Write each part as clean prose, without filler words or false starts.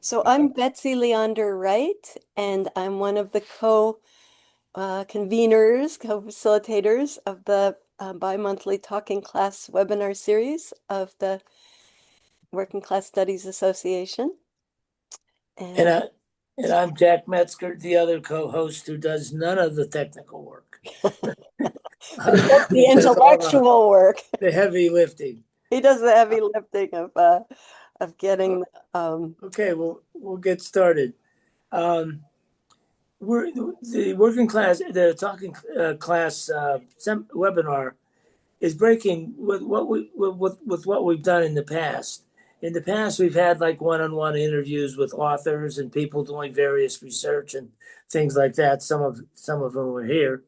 So I'm Betsy Leondar-Wright, and I'm one of the co-conveners, co-facilitators of the bi-monthly Talking Class webinar series of the Working Class Studies Association. And And I and I'm Jack Metzger, the other co-host who does none of the technical work. but he does the He does all intellectual work. the heavy lifting. He does the heavy lifting of getting Okay, we'll get started. Um, we're the working class, the talking class webinar is breaking with what we've done in the past. In the past, we've had like one-on-one interviews with authors and people doing various research and things like that. Some of them were here.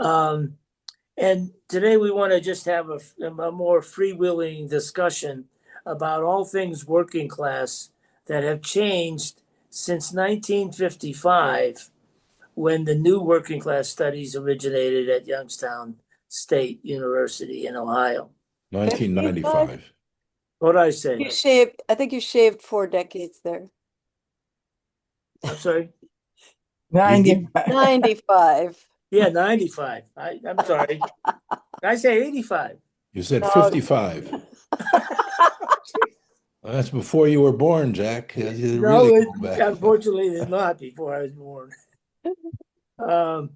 Um, And today we want to just have a more freewheeling discussion about all things working class that have changed since 1955, when the new working class studies originated at Youngstown State University in Ohio. 55. 1995. What did I say? I think you shaved 4 decades there. I'm sorry. 90. 95. Yeah, 95. I'm sorry. Did I say 85? You said No. 55. That's before you were born, Jack. You No, really go back. unfortunately, it's not before I was born. Um,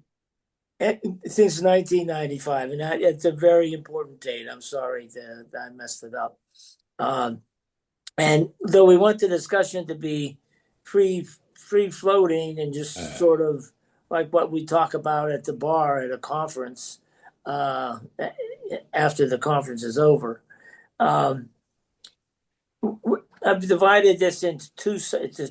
since 1995, and it's a very important date. I'm sorry that I messed it up. And though we want the discussion to be free floating and just sort of like what we talk about at the bar at a conference after the conference is over. Um, I've divided this into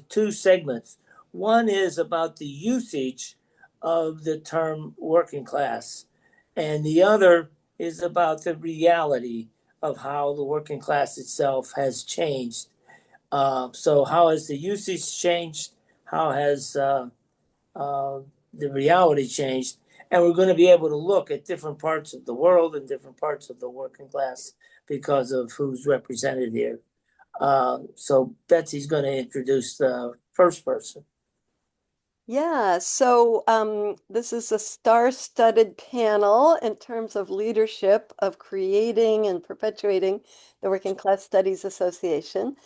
two segments. One is about the usage of the term working class, and the other is about the reality of how the working class itself has changed. So, how has the usage changed? How has the reality changed? And we're going to be able to look at different parts of the world and different parts of the working class because of who's represented here. So Betsy's going to introduce the first person. Yeah, so this is a star-studded panel in terms of leadership of creating and perpetuating the Working Class Studies Association.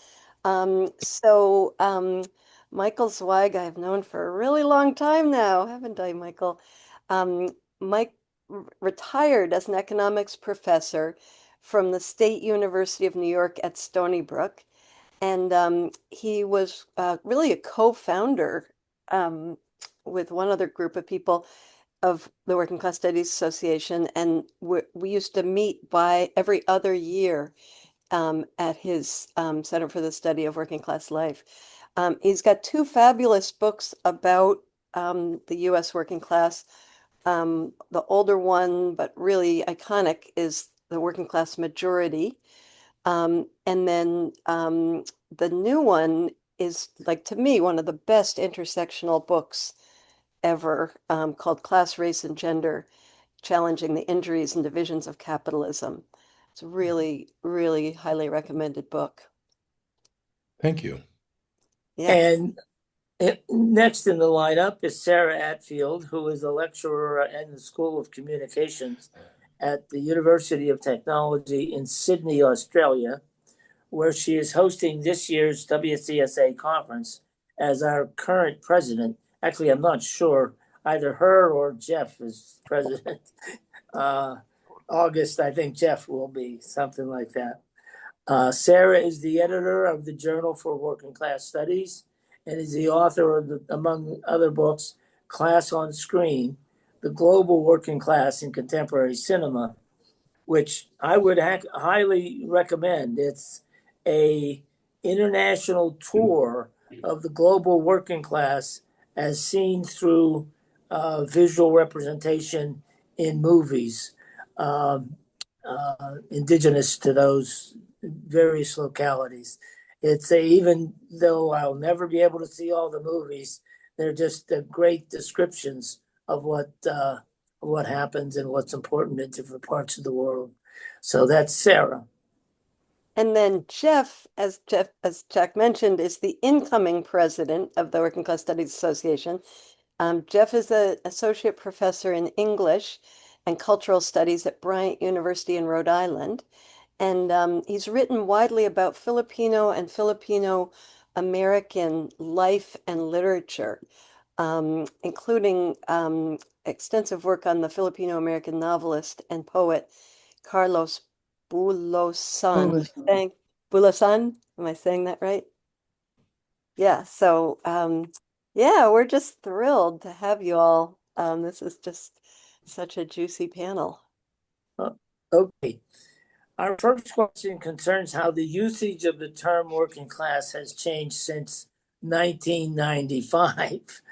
Michael Zweig, I've known for a really long time now, haven't I, Michael? Mike retired as an economics professor from the State University of New York at Stony Brook. And he was really a co-founder um, with one other group of people of the Working Class Studies Association. And we used to meet by every other year at his Center for the Study of Working Class Life. He's got two fabulous books about the U.S. working class. The older one, but really iconic, is The Working Class Majority. And then the new one is, like, to me, one of the best intersectional books ever, called Class, Race, and Gender, Challenging the Injuries and Divisions of Capitalism. It's a really, really highly recommended book. Thank you. Yeah. And next in the lineup is Sarah Atfield, who is a lecturer in the School of Communications at the University of Technology in Sydney, Australia, where she is hosting this year's WCSA conference as our current president. Actually, I'm not sure. Either her or Jeff is president. August, I think Jeff will be, something like that. Sarah is the editor of the Journal for Working Class Studies and is the author of, among other books, Class on Screen, The Global Working Class in Contemporary Cinema, which I would highly recommend. It's a international tour of the global working class as seen through visual representation in movies, indigenous to those various localities. Even though I'll never be able to see all the movies, they're just great descriptions of what happens and what's important in different parts of the world. So that's Sarah. And then Jeff, as Jack mentioned, is the incoming president of the Working Class Studies Association. Jeff is an associate professor in English and cultural studies at Bryant University in Rhode Island. And he's written widely about Filipino and Filipino American life and literature, including extensive work on the Filipino American novelist and poet Carlos Bulosan. Always. Bulosan? Am I saying that right? Yeah, so yeah, we're just thrilled to have you all. This is just such a juicy panel. Okay. Our first question concerns how the usage of the term working class has changed since 1995,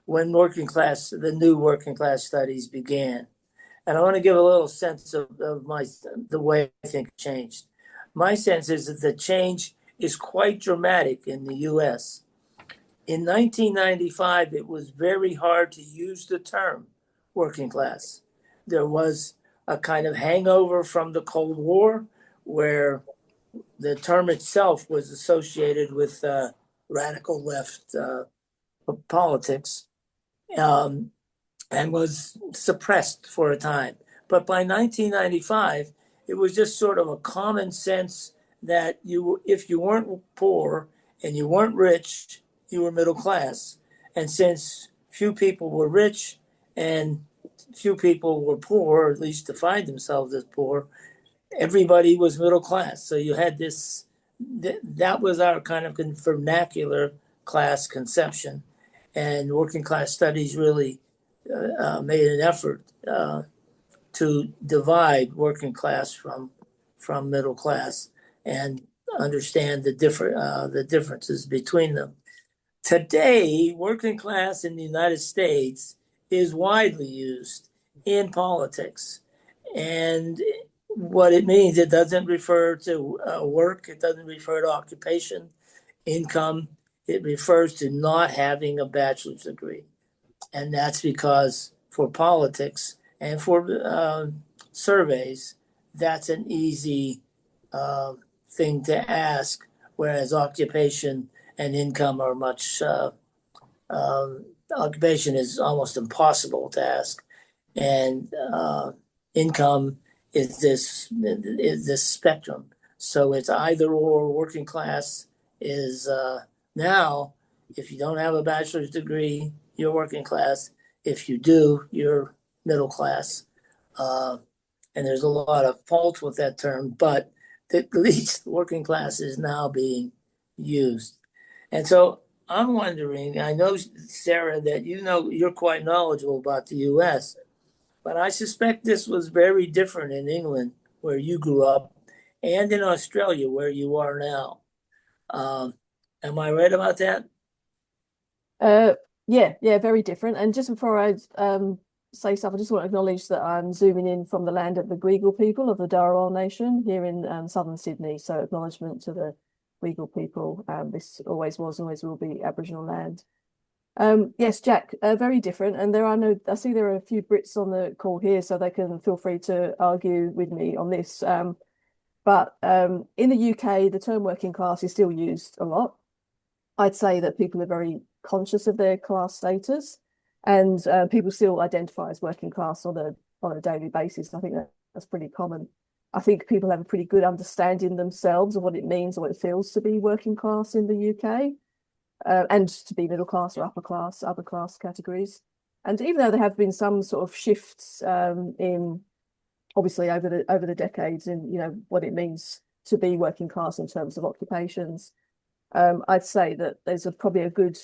when the new working class studies began. And I want to give a little sense of the way I think it changed. My sense is that the change is quite dramatic in the US. In 1995, it was very hard to use the term working class. There was a kind of hangover from the Cold War where the term itself was associated with radical left politics. And was suppressed for a time. But by 1995, it was just sort of a common sense that if you weren't poor and you weren't rich, you were middle class. And since few people were rich and few people were poor, or at least defined themselves as poor, everybody was middle class. So you had this, that was our kind of vernacular class conception. And working class studies really made an effort to divide working class from middle class and understand the differences between them. Today, working class in the United States is widely used in politics, and what it means, it doesn't refer to work, it doesn't refer to occupation, income. It refers to not having a bachelor's degree. And that's because for politics and for surveys, that's an easy thing to ask, whereas occupation and income are much, occupation is almost impossible to ask. And income is this spectrum. So it's either or. Working class is now, if you don't have a bachelor's degree, you're working class. If you do, you're middle class. And there's a lot of fault with that term, but at least working class is now being used. And so I'm wondering, I know, Sarah, that you're quite knowledgeable about the US, but I suspect this was very different in England, where you grew up, and in Australia, where you are now. Am I right about that? Uh, yeah, very different. And just before I say stuff, I just want to acknowledge that I'm zooming in from the land of the Gweagal people of the Darawal Nation here in southern Sydney. So acknowledgement to the Gweagal people. This always was, always will be Aboriginal land. Yes, Jack, very different. And I see there are a few Brits on the call here, so they can feel free to argue with me on this. But in the UK, the term working class is still used a lot. I'd say that people are very conscious of their class status, and people still identify as working class on a daily basis. I think that's pretty common. I think people have a pretty good understanding themselves of what it means or what it feels to be working class in the UK, and to be middle class or other class categories. And even though there have been some sort of shifts in obviously over the decades in what it means to be working class in terms of occupations, I'd say that there's probably a good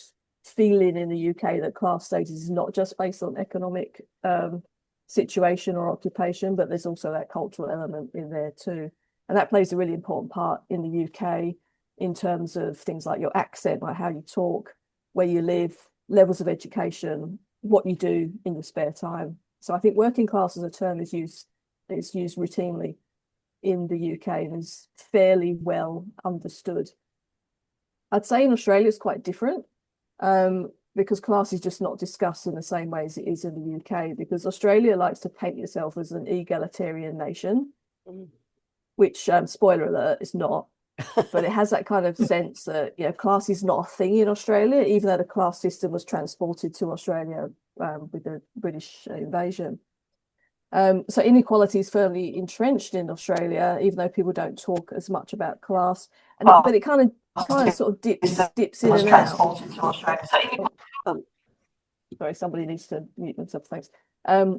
feeling in the UK that class status is not just based on economic situation or occupation, but there's also that cultural element in there too. And that plays a really important part in the UK in terms of things like your accent, like how you talk, where you live, levels of education, what you do in your spare time. So I think working class as a term is used routinely in the UK and is fairly well understood. I'd say in Australia it's quite different, because class is just not discussed in the same way as it is in the UK, because Australia likes to paint itself as an egalitarian nation. which spoiler alert, is not. But it has that kind of sense that class is not a thing in Australia, even though the class system was transported to Australia with the British invasion. So inequality is firmly entrenched in Australia, even though people don't talk as much about class. But it kind of sort of dips in and out. Sorry, somebody needs to mute themselves. Thanks.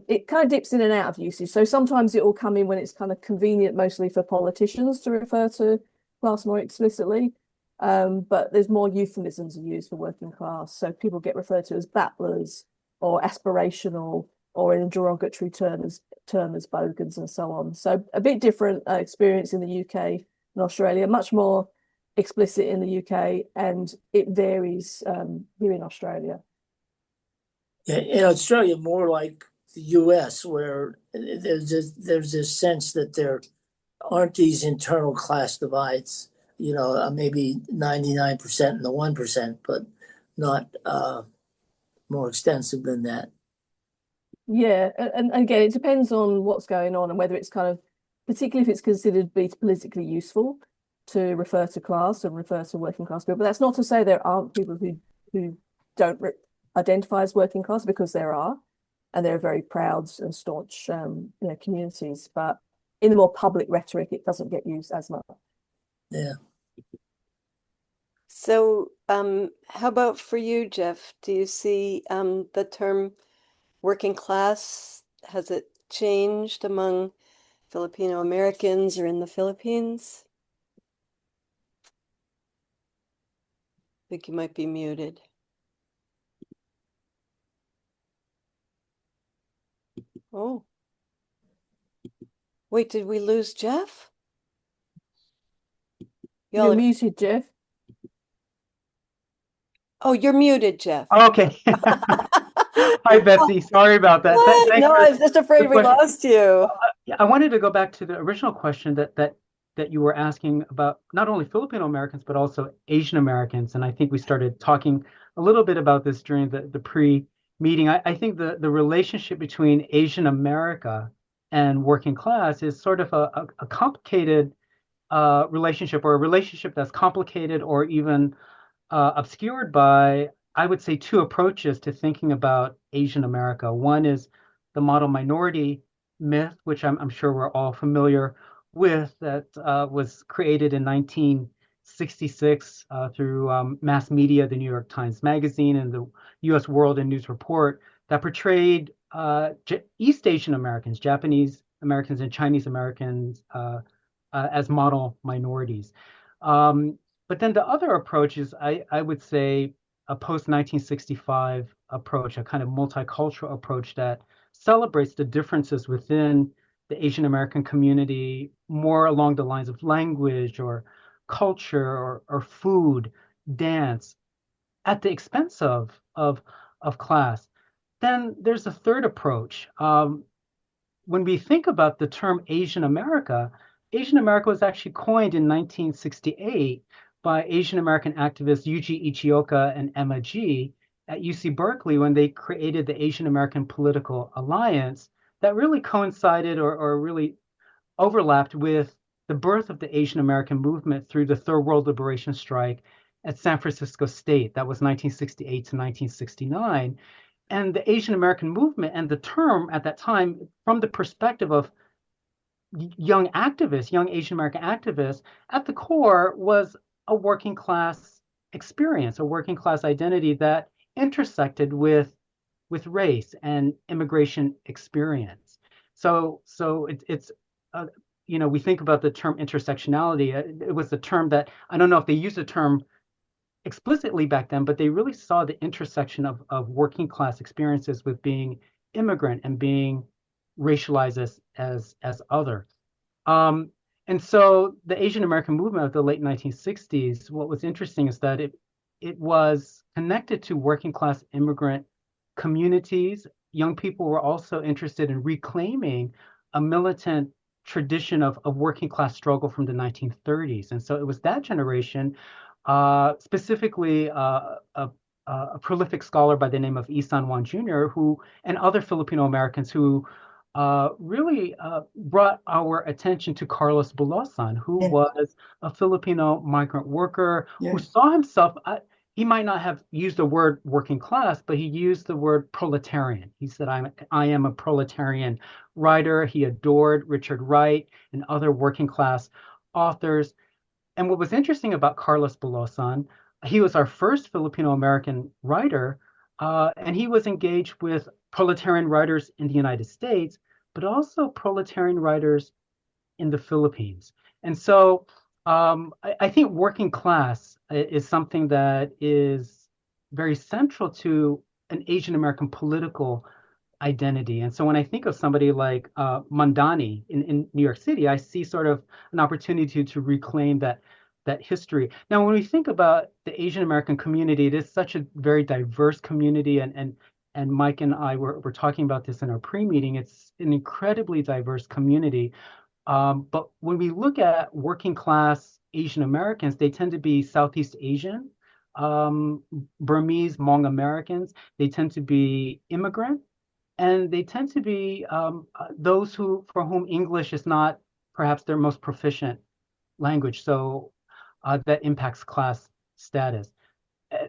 It kind of dips in and out of usage. So sometimes it will come in when it's kind of convenient, mostly for politicians to refer to class more explicitly. But there's more euphemisms used for working class. So people get referred to as battlers or aspirational, or in a derogatory term as bogans and so on. So a bit different experience in the UK and Australia, much more explicit in the UK, and it varies here in Australia. In Australia, more like the US, where there's this sense that there aren't these internal class divides, maybe 99% and the 1%, but not more extensive than that. Yeah, and again, it depends on what's going on and whether it's kind of, particularly if it's considered to be politically useful to refer to class and refer to working class people. But that's not to say there aren't people who don't identify as working class, because there are, and they're very proud and staunch communities. But in the more public rhetoric, it doesn't get used as much. Yeah. So, how about for you, Jeff? Do you see the term working class, has it changed among Filipino Americans or in the Philippines? I think you might be muted. Oh. Wait, did we lose Jeff? You're muted, Jeff. Oh, you're muted, Jeff. Okay. Hi, Betsy. Sorry about that. No, I was just afraid we lost you. I wanted to go back to the original question that you were asking about not only Filipino Americans, but also Asian Americans. And I think we started talking a little bit about this during the pre-meeting. I think the relationship between Asian America and working class is sort of a complicated relationship, or a relationship that's complicated or even obscured by, I would say, two approaches to thinking about Asian America. One is the model minority myth, which I'm sure we're all familiar with, that was created in 1966 through mass media, the New York Times Magazine and the U.S. World and News Report, that portrayed East Asian Americans, Japanese Americans and Chinese Americans as model minorities. But then the other approach is, I would say, a post-1965 approach, a kind of multicultural approach that celebrates the differences within the Asian American community more along the lines of language or culture or food, dance, at the expense of class. Then there's a third approach. When we think about the term Asian America was actually coined in 1968 by Asian American activists Yuji Ichioka and Emma G at UC Berkeley, when they created the Asian American Political Alliance, that really coincided or really overlapped with the birth of the Asian American movement through the Third World Liberation Strike at San Francisco State. That was 1968 to 1969. And the Asian American movement, and the term at that time, from the perspective of young activists, young Asian American activists, at the core was a working class experience, a working class identity that intersected with race and immigration experience. So it's we think about the term intersectionality. It was the term that, I don't know if they used the term explicitly back then, but they really saw the intersection of working class experiences with being immigrant and being racialized as other. And so the Asian American movement of the late 1960s, what was interesting is that it was connected to working class immigrant communities. Young people were also interested in reclaiming a militant tradition of working class struggle from the 1930s. And so it was that generation, specifically a prolific scholar by the name of Isan Juan Jr., and other Filipino Americans who really brought our attention to Carlos Bulosan, who Yeah. was a Filipino migrant worker who Yeah. saw himself, he might not have used the word working class, but he used the word proletarian. He said, I am a proletarian writer. He adored Richard Wright and other working class authors. And what was interesting about Carlos Bulosan, he was our first Filipino American writer, and he was engaged with proletarian writers in the United States, but also proletarian writers in the Philippines. And so I think working class is something that is very central to an Asian American political identity. And so when I think of somebody like Mandani in New York City, I see sort of an opportunity to reclaim that history. Now, when we think about the Asian American community, it is such a very diverse community, and Mike and I were talking about this in our pre-meeting. It's an incredibly diverse community. But when we look at working class Asian Americans, they tend to be Southeast Asian, Burmese, Hmong Americans. They tend to be immigrant, and they tend to be those for whom English is not perhaps their most proficient language. So that impacts class status. Uh,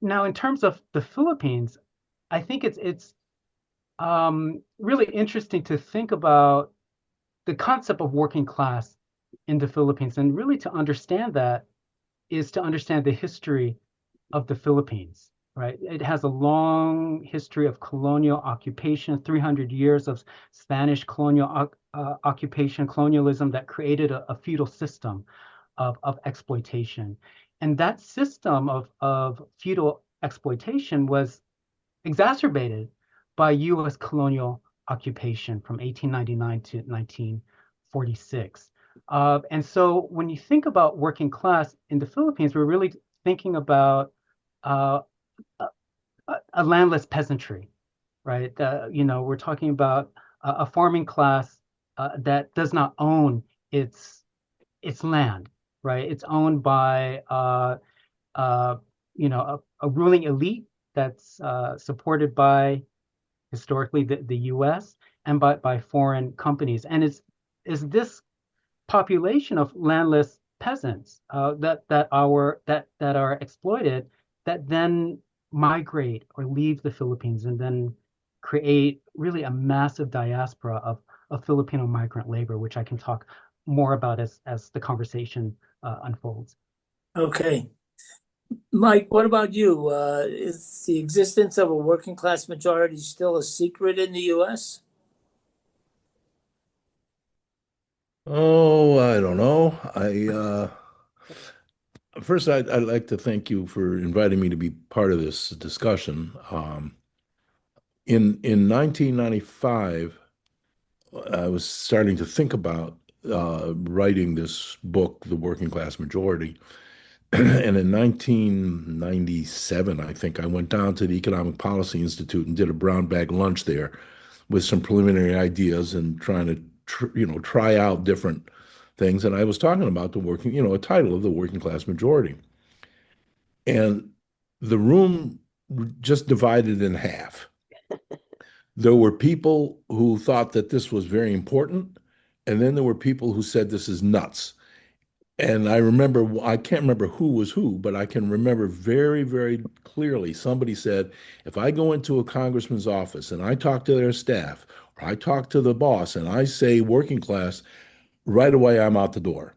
Now, in terms of the Philippines, I think it's really interesting to think about the concept of working class in the Philippines, and really to understand that is to understand the history of the Philippines, right? It has a long history of colonial occupation, 300 years of Spanish colonial occupation, colonialism that created a feudal system of exploitation. And that system of feudal exploitation was exacerbated by US colonial occupation from 1899 to 1946. And so when you think about working class in the Philippines, we're really thinking about uh, a landless peasantry, right? We're talking about a farming class that does not own its land, right? It's owned by uh, a ruling elite that's supported by historically the U.S. and by foreign companies, and is this population of landless peasants that are exploited that then migrate or leave the Philippines and then create really a massive diaspora of Filipino migrant labor, which I can talk more about as the conversation unfolds. Okay. Mike, what about you? Is the existence of a working class majority still a secret in the US? Oh, I don't know. First, I'd like to thank you for inviting me to be part of this discussion. In 1995, I was starting to think about writing this book, The Working Class Majority. And in 1997, I think I went down to the Economic Policy Institute and did a brown bag lunch there with some preliminary ideas and trying to, try out different things. And I was talking about a title of The Working Class Majority. And the room just divided in half. There were people who thought that this was very important, and then there were people who said this is nuts. And I can't remember who was who, but I can remember very, very clearly somebody said, if I go into a congressman's office and I talk to their staff, or I talk to the boss and I say working class, right away I'm out the door.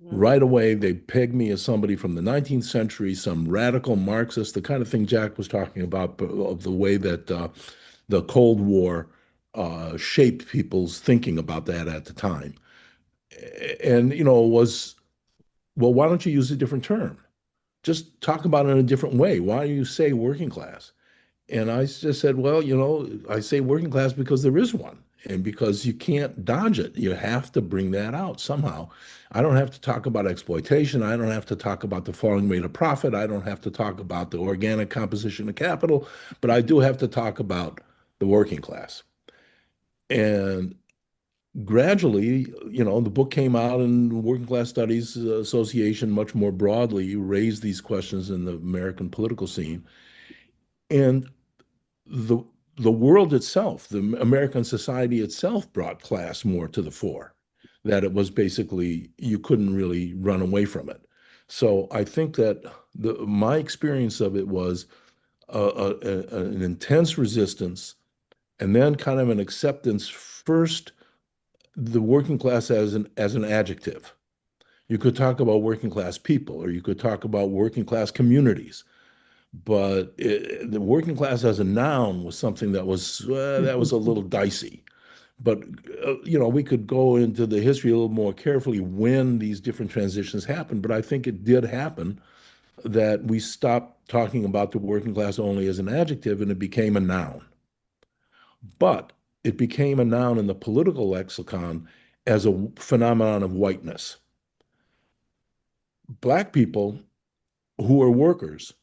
Mm. Right away, they peg me as somebody from the 19th century, some radical Marxist, the kind of thing Jack was talking about, of the way that the Cold War shaped people's thinking about that at the time. And, was, well, why don't you use a different term? Just talk about it in a different way. Why do you say working class? And I just said, well, I say working class because there is one and because you can't dodge it. You have to bring that out somehow. I don't have to talk about exploitation. I don't have to talk about the falling rate of profit. I don't have to talk about the organic composition of capital, but I do have to talk about the working class. And gradually, the book came out and Working Class Studies Association much more broadly raised these questions in the American political scene. And the the world itself, the American society itself brought class more to the fore, that it was basically, you couldn't really run away from it. So I think that my experience of it was an intense resistance and then kind of an acceptance first, the working class as an adjective. You could talk about working class people, or you could talk about working class communities, but the working class as a noun was something that was a little dicey. But we could go into the history a little more carefully when these different transitions happened. But I think it did happen that we stopped talking about the working class only as an adjective, and it became a noun. But it became a noun in the political lexicon as a phenomenon of whiteness. Black people who are workers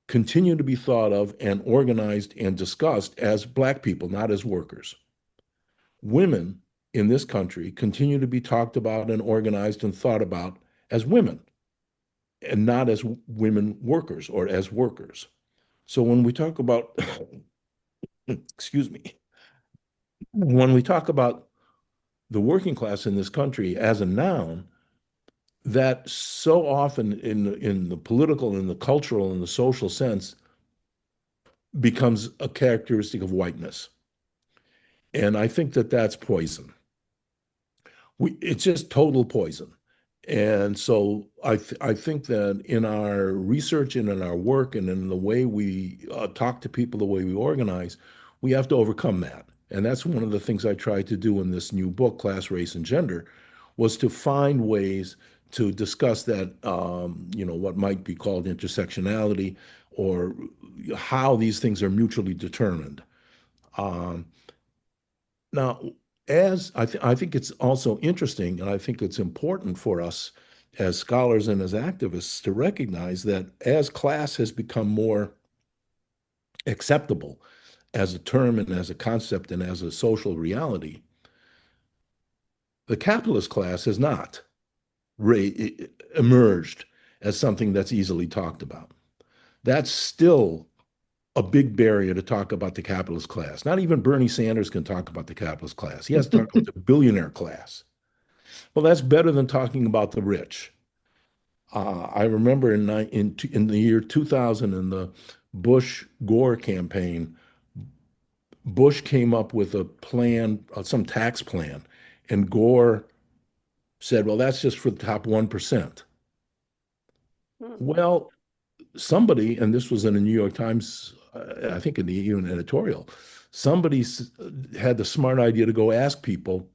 continue to be thought of and organized and discussed as Black people, not as workers. Women in this country continue to be talked about and organized and thought about as women and not as women workers or as workers. So when we talk about, excuse me, when we talk about the working class in this country as a noun, that so often in the political and the cultural and the social sense becomes a characteristic of whiteness. And I think that that's poison. It's just total poison. And so I think that in our research and in our work and in the way we talk to people, the way we organize, we have to overcome that. And that's one of the things I tried to do in this new book, Class, Race, and Gender, was to find ways to discuss that, what might be called intersectionality, or how these things are mutually determined. Um, Now, I think it's also interesting, and I think it's important for us as scholars and as activists to recognize that as class has become more acceptable as a term and as a concept and as a social reality, the capitalist class has not emerged as something that's easily talked about. That's still a big barrier to talk about the capitalist class. Not even Bernie Sanders can talk about the capitalist class. He has to talk about the billionaire class. Well, that's better than talking about the rich. I remember in the year 2000 in the Bush Gore campaign, Bush came up with a plan, some tax plan, and Gore said, "Well, that's just for the top 1%." Hmm. Well, somebody, and this was in the New York Times, I think in the even editorial, somebody had the smart idea to go ask people.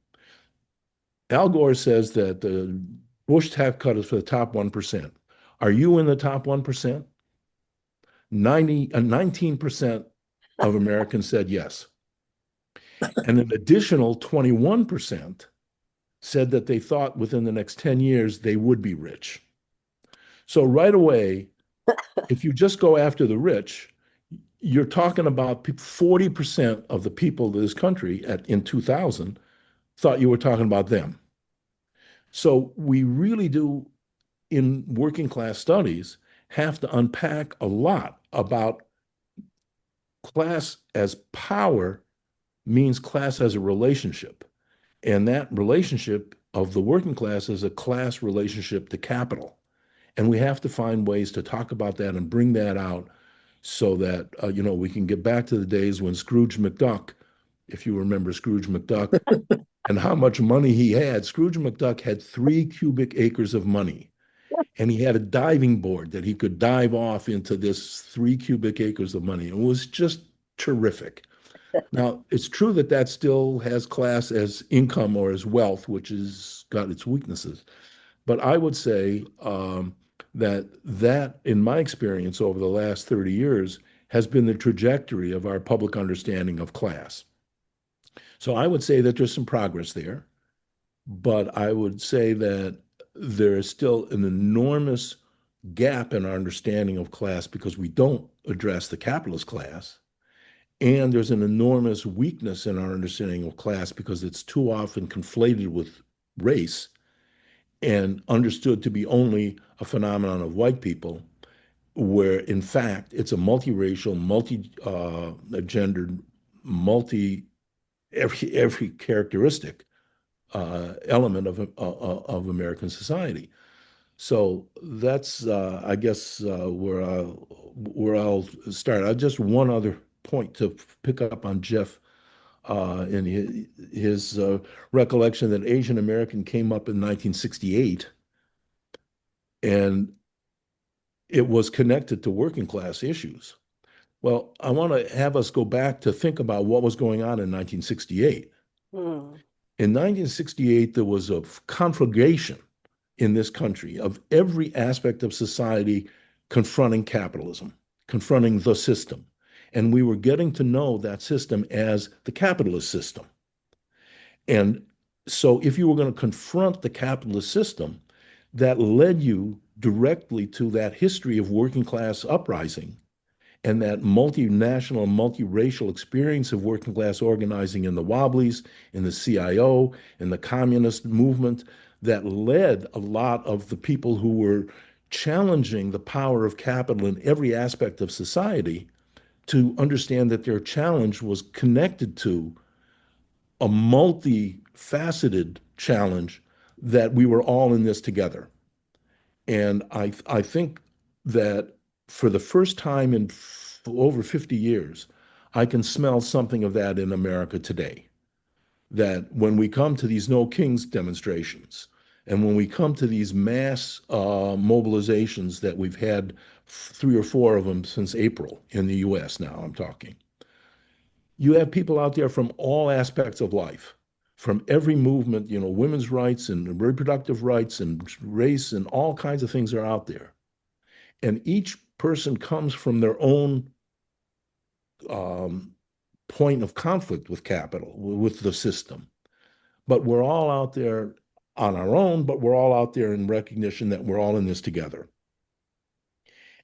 Al Gore says that the Bush tax cut is for the top 1%. Are you in the top 1%? 19% of Americans said yes. And an additional 21% said that they thought within the next 10 years they would be rich. So right away, if you just go after the rich, you're talking about 40% of the people of this country in 2000 thought you were talking about them. So we really do, in working class studies, have to unpack a lot about class as power means class as a relationship. And that relationship of the working class is a class relationship to capital. And we have to find ways to talk about that and bring that out so that, we can get back to the days when Scrooge McDuck, if you remember Scrooge McDuck and how much money he had, Scrooge McDuck had 3 cubic acres of money. And he had a diving board that he could dive off into this 3 cubic acres of money. It was just terrific. Now, it's true that that still has class as income or as wealth, which has got its weaknesses. But I would say that, in my experience over the last 30 years, has been the trajectory of our public understanding of class. So I would say that there's some progress there, but I would say that there is still an enormous gap in our understanding of class because we don't address the capitalist class. And there's an enormous weakness in our understanding of class because it's too often conflated with race and understood to be only a phenomenon of white people, where in fact it's a multiracial, multi-gendered every characteristic element of American society. So that's, I guess, where I'll start. Just one other point to pick up on Jeff in his recollection that Asian American came up in 1968, and it was connected to working class issues. Well, I want to have us go back to think about what was going on in 1968. Hmm. In 1968, there was a conflagration in this country of every aspect of society confronting capitalism, confronting the system. And we were getting to know that system as the capitalist system. And so, if you were going to confront the capitalist system, that led you directly to that history of working class uprising and that multinational, multiracial experience of working class organizing in the Wobblies, in the CIO, in the communist movement, that led a lot of the people who were challenging the power of capital in every aspect of society to understand that their challenge was connected to a multifaceted challenge, that we were all in this together. And I think that for the first time in over 50 years, I can smell something of that in America today. That when we come to these No Kings demonstrations, and when we come to these mass mobilizations that we've had, three or four of them since April in the US now, I'm talking, you have people out there from all aspects of life, from every movement, women's rights and reproductive rights and race and all kinds of things are out there. And each person comes from their own um, point of conflict with capital, with the system. But we're all out there on our own, but we're all out there in recognition that we're all in this together.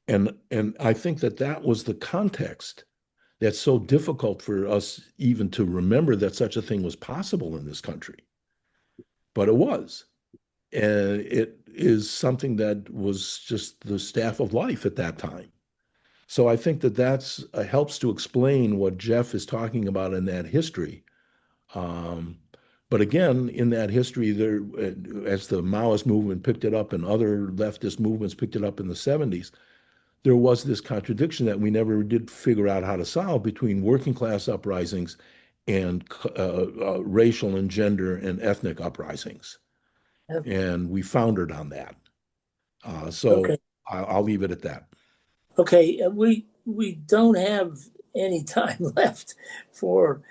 And I think that was the context that's so difficult for us even to remember that such a thing was possible in this country. But it was. And it is something that was just the staff of life at that time. So I think that's helps to explain what Jeff is talking about in that history. Um, but again, in that history, there, as the Maoist movement picked it up and other leftist movements picked it up in the 70s, there was this contradiction that we never did figure out how to solve between working class uprisings and racial and gender and ethnic uprisings. Yeah. And we foundered on that. So Okay. I'll leave it at that. Okay. We don't have any time left for.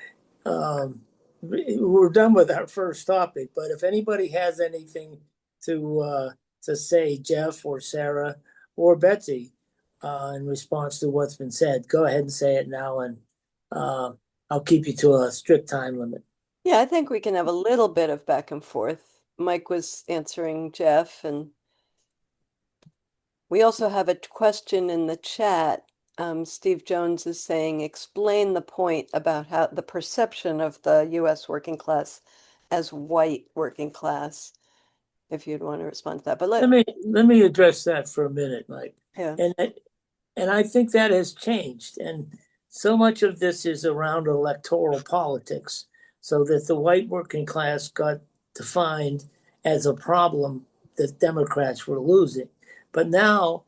We're done with our first topic, but if anybody has anything to say, Jeff or Sarah or Betsy, in response to what's been said, go ahead and say it now, and uh, I'll keep you to a strict time limit. Yeah, I think we can have a little bit of back and forth. Mike was answering Jeff, and we also have a question in the chat. Steve Jones is saying, explain the point about how the perception of the U.S. working class as white working class, if you'd want to respond to that. But Let me address that for a minute, Mike. yeah. And I think that has changed, and so much of this is around electoral politics, so that the white working class got defined as a problem that Democrats were losing. But now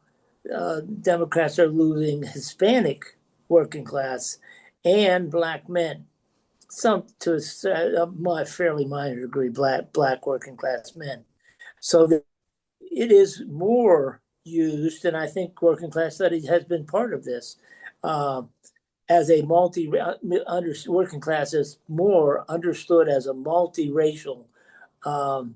Democrats are losing Hispanic working class and black men. Some to a fairly minor degree, black working class men. So that it is more used, and I think working class studies has been part of this, as a working class is more understood as a multiracial um,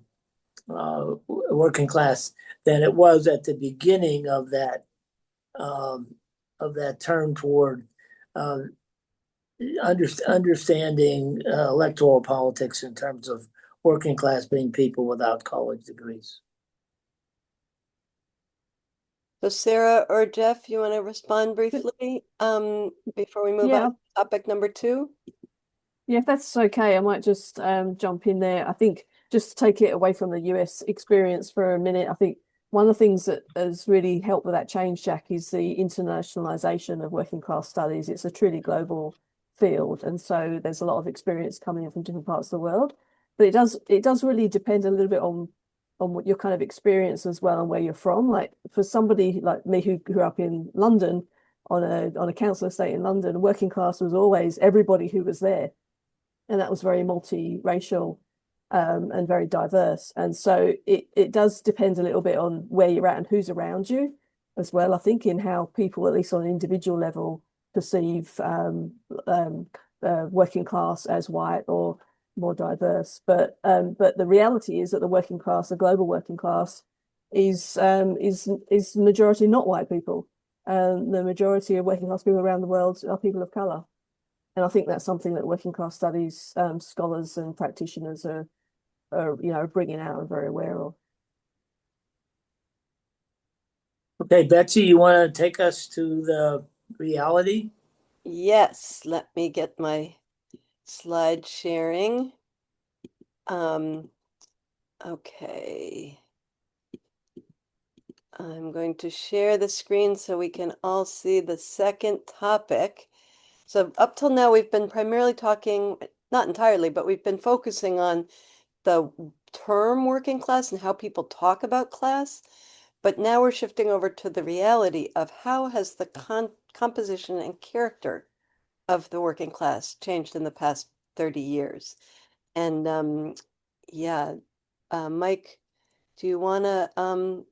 working class than it was at the beginning um, of that turn toward uh, understanding electoral politics in terms of working class being people without college degrees. So Sarah or Jeff, you want to respond briefly before we move on to topic number 2? Yeah, if that's okay, I might just jump in there. I think just to take it away from the US experience for a minute, I think one of the things that has really helped with that change, Jack, is the internationalization of working class studies. It's a truly global field, and so there's a lot of experience coming in from different parts of the world. But it does really depend a little bit on what your kind of experience as well and where you're from. Like for somebody like me who grew up in London on a council estate in London, working class was always everybody who was there, and that was very multiracial and very diverse. And so it does depend a little bit on where you're at and who's around you as well. I think in how people, at least on an individual level, perceive working class as white or more diverse. But the reality is that the working class, the global working class, is majority not white people. The majority of working class people around the world are people of color. And I think that's something that working class studies scholars and practitioners are bringing out and very aware of. Okay, Betsy, you want to take us to the reality? Yes, let me get my slide sharing. Okay. I'm going to share the screen so we can all see the second topic. So up till now, we've been primarily talking, not entirely, but we've been focusing on the term working class and how people talk about class. But now we're shifting over to the reality of how has the composition and character of the working class changed in the past 30 years. And yeah, Mike, do you want to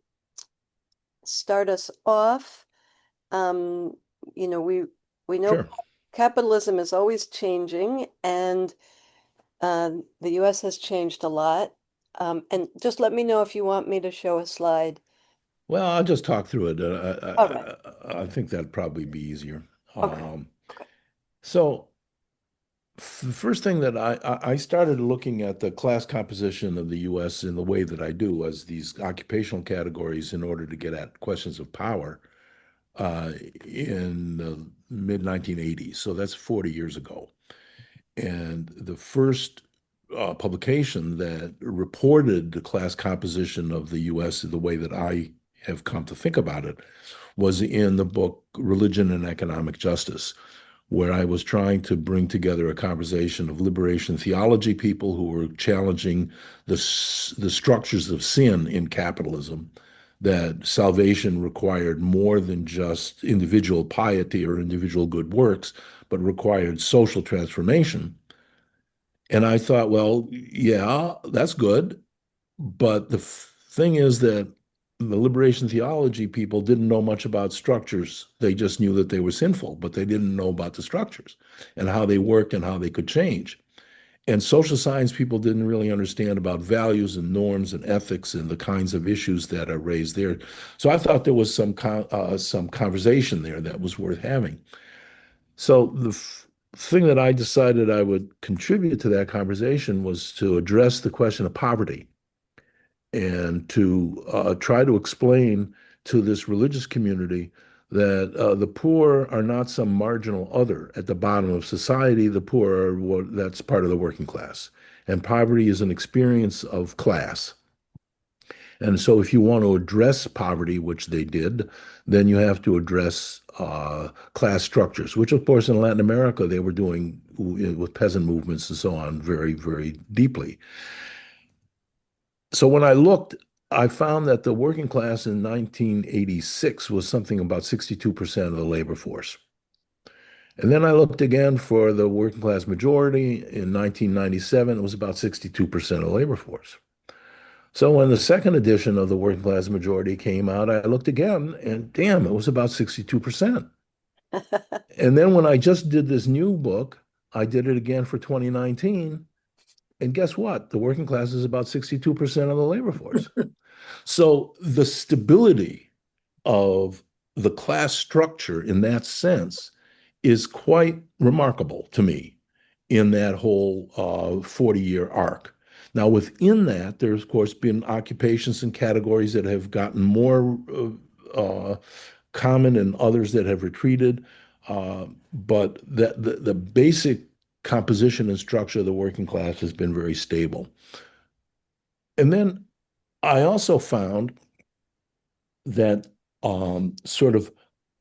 start us off? Um, you know, we know Sure. capitalism is always changing, and the US has changed a lot. And just let me know if you want me to show a slide. Well, I'll just talk through it. All right. I think that'd probably be easier. Okay. Um, Okay. so the first thing that I started looking at the class composition of the U.S. in the way that I do as these occupational categories in order to get at questions of power uh, in the mid 1980s. So that's 40 years ago. And the first publication that reported the class composition of the U.S. the way that I have come to think about it was in the book Religion and Economic Justice, where I was trying to bring together a conversation of liberation theology people who were challenging the structures of sin in capitalism, that salvation required more than just individual piety or individual good works, but required social transformation. And I thought, well, yeah, that's good. But the thing is that the liberation theology people didn't know much about structures. They just knew that they were sinful, but they didn't know about the structures and how they worked and how they could change. And social science people didn't really understand about values and norms and ethics and the kinds of issues that are raised there. So I thought there was some conversation there that was worth having. So the thing that I decided I would contribute to that conversation was to address the question of poverty and to try to explain to this religious community that the poor are not some marginal other at the bottom of society. The poor are that's part of the working class, and poverty is an experience of class. And so, if you want to address poverty, which they did, then you have to address class structures, which, of course, in Latin America, they were doing with peasant movements and so on very, very deeply. So when I looked, I found that the working class in 1986 was something about 62% of the labor force. And then I looked again for the working class majority in 1997, it was about 62% of the labor force. So when the second edition of the working class majority came out, I looked again and damn, it was about 62%. And then when I just did this new book, I did it again for 2019. And guess what? The working class is about 62% of the labor force. So the stability of the class structure in that sense is quite remarkable to me in that whole 40-year arc. Now, within that, there's, of course, been occupations and categories that have gotten more common and others that have retreated. But the basic composition and structure of the working class has been very stable. And then I also found that sort of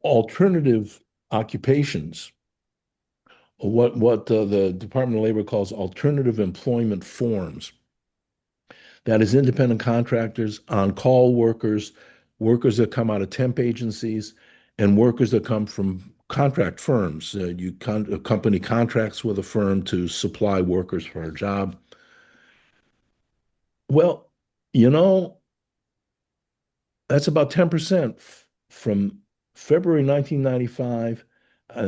alternative occupations what the Department of Labor calls alternative employment forms. That is independent contractors, on-call workers, workers that come out of temp agencies, and workers that come from contract firms. A company contracts with a firm to supply workers for a job. Well, you know, that's about 10% from February 1995.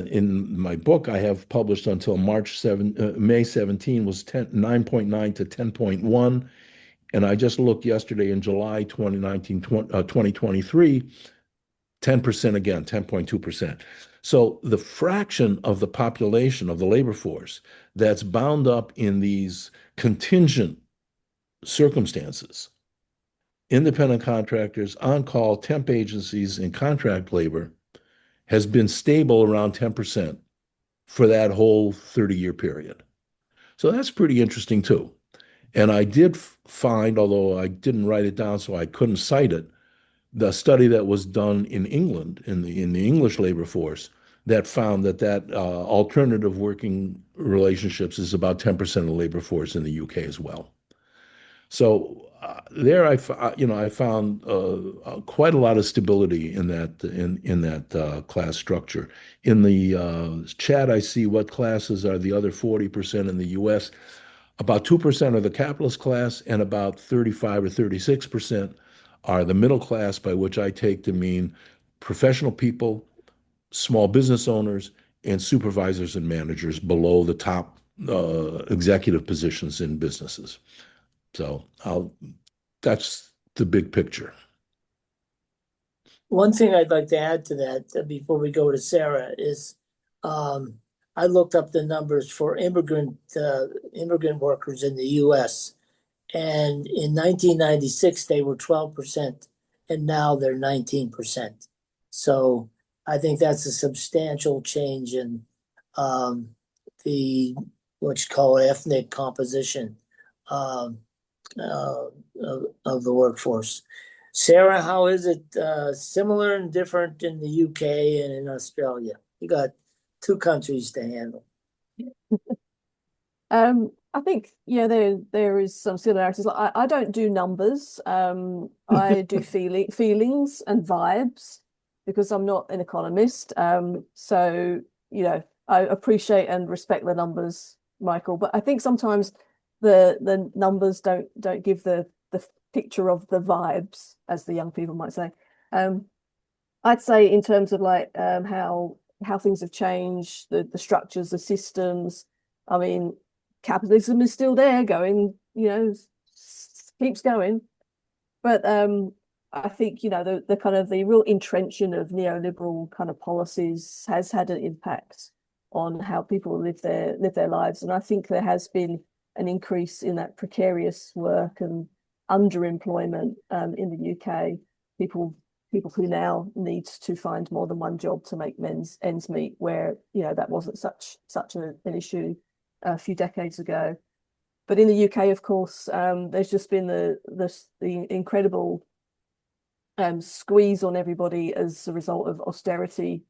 In my book, I have published until May 17 was 9.9 to 10.1. And I just looked yesterday in July 2019, 2023, 10% again, 10.2%. So the fraction of the population of the labor force that's bound up in these contingent circumstances, independent contractors, on-call, temp agencies, and contract labor, has been stable around 10% for that whole 30-year period. So that's pretty interesting too. And I did find, although I didn't write it down so I couldn't cite it, the study that was done in England, in the English labor force, that found that alternative working relationships is about 10% of the labor force in the UK as well. So there, I found quite a lot of stability in that class structure. In the chat, I see what classes are the other 40% in the U.S. About 2% are the capitalist class, and about 35 or 36% are the middle class, by which I take to mean professional people, small business owners, and supervisors and managers below the top executive positions in businesses. So that's the big picture. One thing I'd like to add to that before we go to Sarah is I looked up the numbers for immigrant workers in the U.S. and in 1996 they were 12%, and now they're 19%. So I think that's a substantial change in the what you call ethnic composition um, of the workforce. Sarah, how is it similar and different in the UK and in Australia? You got two countries to handle. I think there is some similarities. I don't do numbers. I do feelings and vibes because I'm not an economist. So I appreciate and respect the numbers, Michael, but I think sometimes the numbers don't give the picture of the vibes, as the young people might say. I'd say in terms of like how things have changed, the structures, the systems. I mean, capitalism is still there, going, keeps going. But I think the kind of the real entrenching of neoliberal kind of policies has had an impact on how people live their lives, and I think there has been an increase in that precarious work and underemployment in the UK. People who now need to find more than one job to make ends meet, where that wasn't such an issue a few decades ago. But in the UK, of course, there's just been the incredible squeeze on everybody as a result of austerity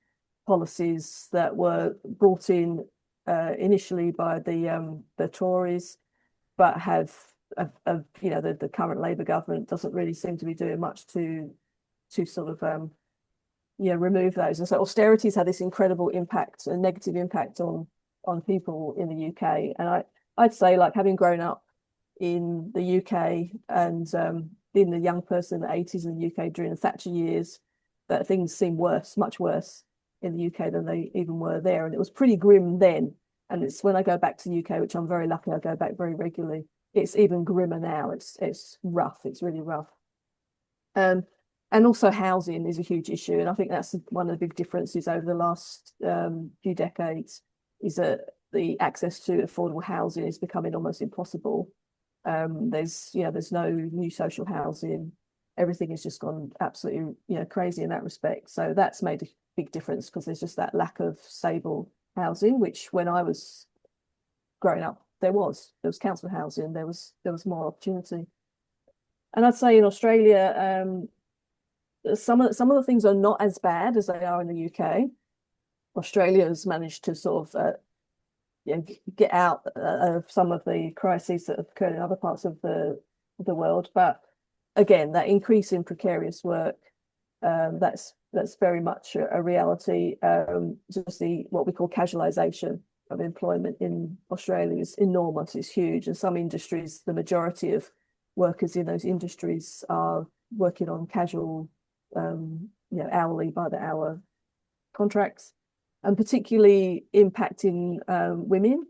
policies that were brought in initially by the Tories, but have the current Labour government doesn't really seem to be doing much to sort of remove those. And so austerity's had this incredible impact, a negative impact on people in the UK. And I'd say, like, having grown up in the UK and being a young person in the 80s in the UK during the Thatcher years, that things seem worse, much worse in the UK than they even were there. And it was pretty grim then. And it's when I go back to the UK, which I'm very lucky, I go back very regularly, it's even grimmer now. It's rough. It's really rough. And also housing is a huge issue. And I think that's one of the big differences over the last few decades, is that the access to affordable housing is becoming almost impossible. There's no new social housing. Everything has just gone absolutely crazy in that respect. So that's made a big difference, because there's just that lack of stable housing, which when I was growing up, there was council housing, there was more opportunity. And I'd say in Australia, some of the things are not as bad as they are in the UK. Australia has managed to sort of get out of some of the crises that have occurred in other parts of the world. But again, that increase in precarious work, that's very much a reality. Just what we call casualisation of employment in Australia is enormous. It's huge, and some industries, the majority of workers in those industries are working on casual, hourly by the hour contracts, and particularly impacting women.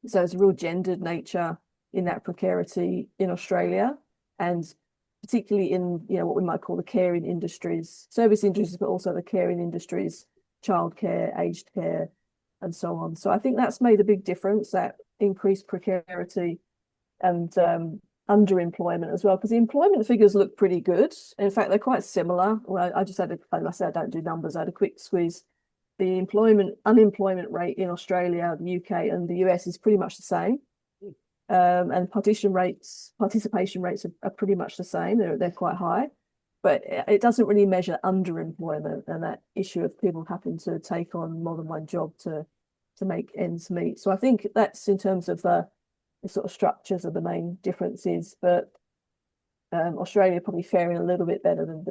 So there's a real gendered nature in that precarity in Australia, and particularly in what we might call the caring industries, service industries, but also the caring industries, childcare, aged care, and so on. So I think that's made a big difference, that increased precarity and underemployment as well, because the employment figures look pretty good. In fact, they're quite similar. Well, I just had like I said, I don't do numbers. I had a quick squeeze. The unemployment rate in Australia, the UK, and the US is pretty much the same. And participation rates are pretty much the same. They're quite high, but it doesn't really measure underemployment and that issue of people having to take on more than one job to make ends meet. So I think that's in terms of the sort of structures are the main differences, but Australia probably faring a little bit better than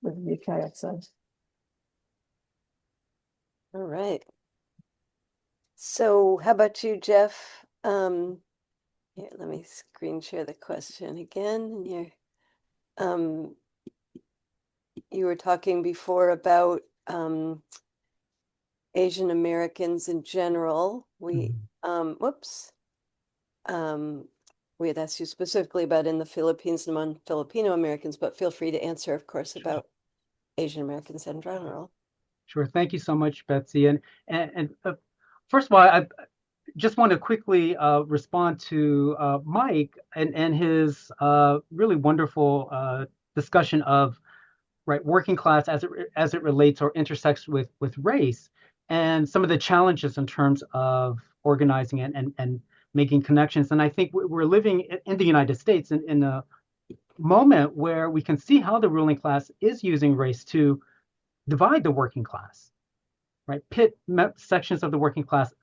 the UK, I'd say. All right. So how about you, Jeff? Here, let me screen share the question again. You were talking before about Asian Americans in general. We had asked you specifically about in the Philippines and among Filipino Americans, but feel free to answer, of course, about Asian Americans in general. Sure. Thank you so much, Betsy. And first of all, I just want to quickly respond to Mike and his really wonderful discussion of working class as it relates or intersects with race, and some of the challenges in terms of organizing and making connections. And I think we're living in the United States in a moment where we can see how the ruling class is using race to divide the working class, right? Pit sections of the working class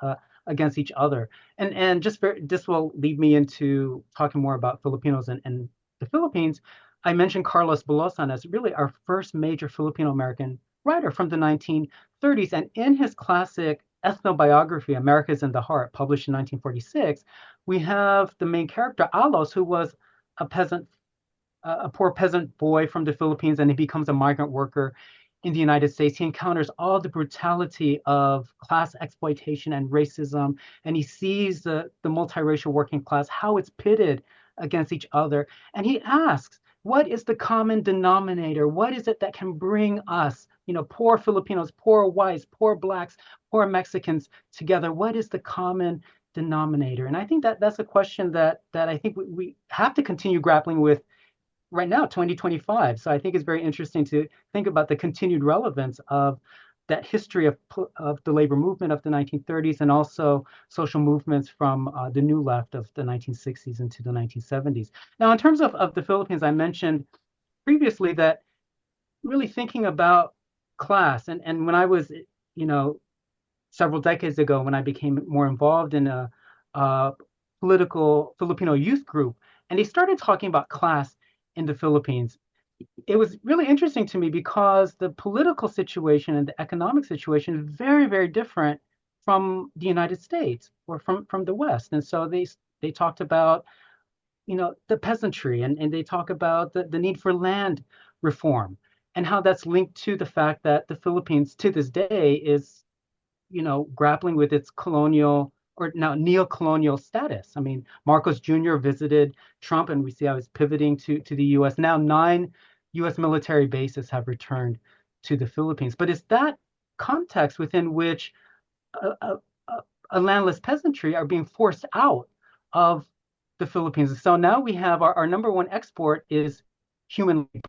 against each other. And this will lead me into talking more about Filipinos and the Philippines. I mentioned Carlos Bulosan as really our first major Filipino-American writer from the 1930s. And in his classic ethnobiography, America's in the Heart, published in 1946, we have the main character, Alos, who was a poor peasant boy from the Philippines, and he becomes a migrant worker in the United States. He encounters all the brutality of class exploitation and racism, and he sees the multiracial working class, how it's pitted against each other. And he asks, what is the common denominator? What is it that can bring us, poor Filipinos, poor whites, poor blacks, poor Mexicans together? What is the common denominator? And I think that's a question that I think we have to continue grappling with right now, 2025. So I think it's very interesting to think about the continued relevance of that history of the labor movement of the 1930s, and also social movements from the new left of the 1960s into the 1970s. Now, in terms of the Philippines, I mentioned previously that really thinking about class, and when I was, several decades ago, when I became more involved in a political Filipino youth group, and they started talking about class in the Philippines, it was really interesting to me because the political situation and the economic situation is very, very different from the United States or from the West. And so they talked about, the peasantry, and they talk about the need for land reform, and how that's linked to the fact that the Philippines to this day is, grappling with its colonial or now neo-colonial status. I mean, Marcos Jr. visited Trump, and we see how he's pivoting to the U.S. Now 9 U.S. military bases have returned to the Philippines. But it's that context within which a landless peasantry are being forced out of the Philippines. So now we have our number one export is human labor.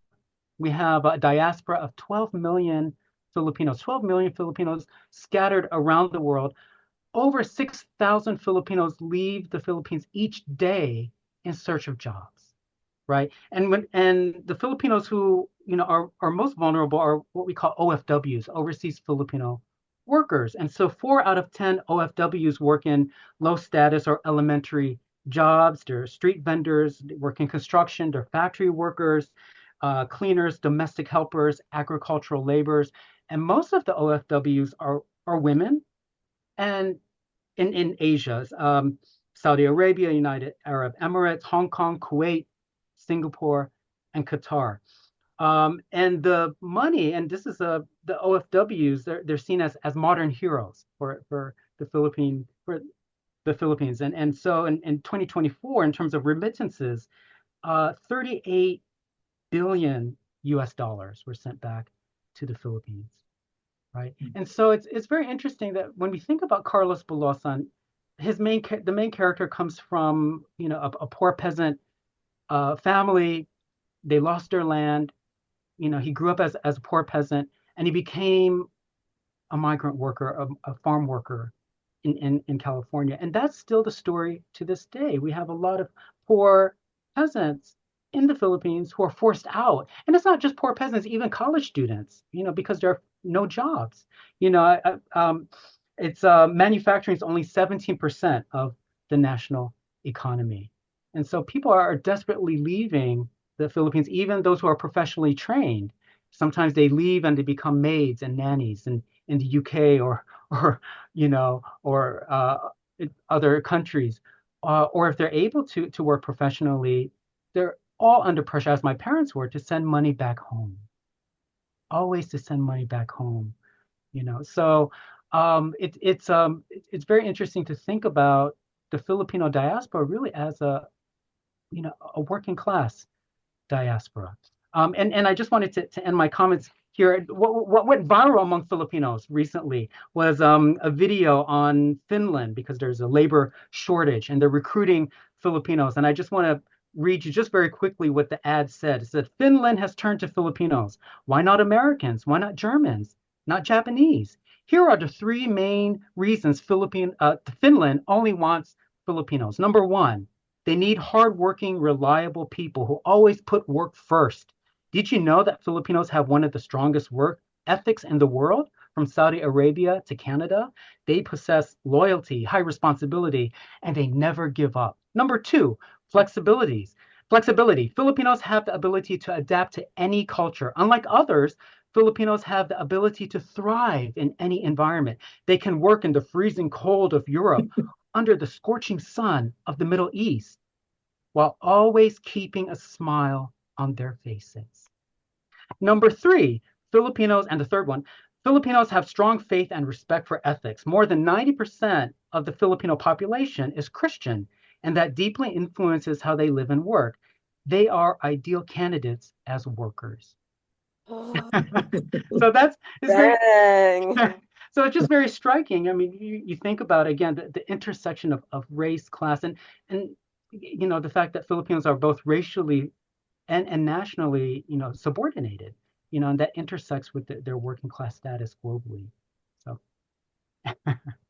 We have a diaspora of 12 million Filipinos scattered around the world. Over 6,000 Filipinos leave the Philippines each day in search of jobs, right? And the Filipinos who are most vulnerable are what we call OFWs, overseas Filipino workers. And so 4 out of 10 OFWs work in low status or elementary jobs. They're street vendors, they work in construction, they're factory workers, cleaners, domestic helpers, agricultural laborers. And most of the OFWs are women. And in Asia, Saudi Arabia, United Arab Emirates, Hong Kong, Kuwait, Singapore, and Qatar. And the money, and this is the OFWs, they're seen as modern heroes for the Philippines. And so in 2024, in terms of remittances, 38 billion US dollars were sent back to the Philippines, right? And so it's very interesting that when we think about Carlos Bulosan, the main character comes from a poor peasant family. They lost their land. He grew up as a poor peasant, and he became a migrant worker, a farm worker in California. And that's still the story to this day. We have a lot of poor peasants in the Philippines who are forced out. And it's not just poor peasants, even college students, because there are no jobs. It's manufacturing is only 17% of the national economy. And so people are desperately leaving the Philippines, even those who are professionally trained. Sometimes they leave and they become maids and nannies in the UK or other countries. Or if they're able to work professionally, they're all under pressure, as my parents were, to send money back home. Always to send money back home. So it's very interesting to think about the Filipino diaspora really as a working class diaspora. And I just wanted to end my comments here. What went viral among Filipinos recently was a video on Finland, because there's a labor shortage and they're recruiting Filipinos. And I just want to read you just very quickly what the ad said. It said, Finland has turned to Filipinos. Why not Americans? Why not Germans? Not Japanese? Here are the 3 main reasons Finland only wants Filipinos. Number 1, they need hardworking, reliable people who always put work first. Did you know that Filipinos have one of the strongest work ethics in the world? From Saudi Arabia to Canada, they possess loyalty, high responsibility, and they never give up. Number 2, flexibility. Filipinos have the ability to adapt to any culture. Unlike others, Filipinos have the ability to thrive in any environment. They can work in the freezing cold of Europe, under the scorching sun of the Middle East, while always keeping a smile on their faces. Number 3, Filipinos, and the third one, Filipinos have strong faith and respect for ethics. More than 90% of the Filipino population is Christian, and that deeply influences how they live and work. They are ideal candidates as workers. Oh, So dang. so it's just very striking. I mean, you think about, again, the intersection of race, class, and the fact that Filipinos are both racially and nationally, subordinated, and that intersects with their working class status globally. So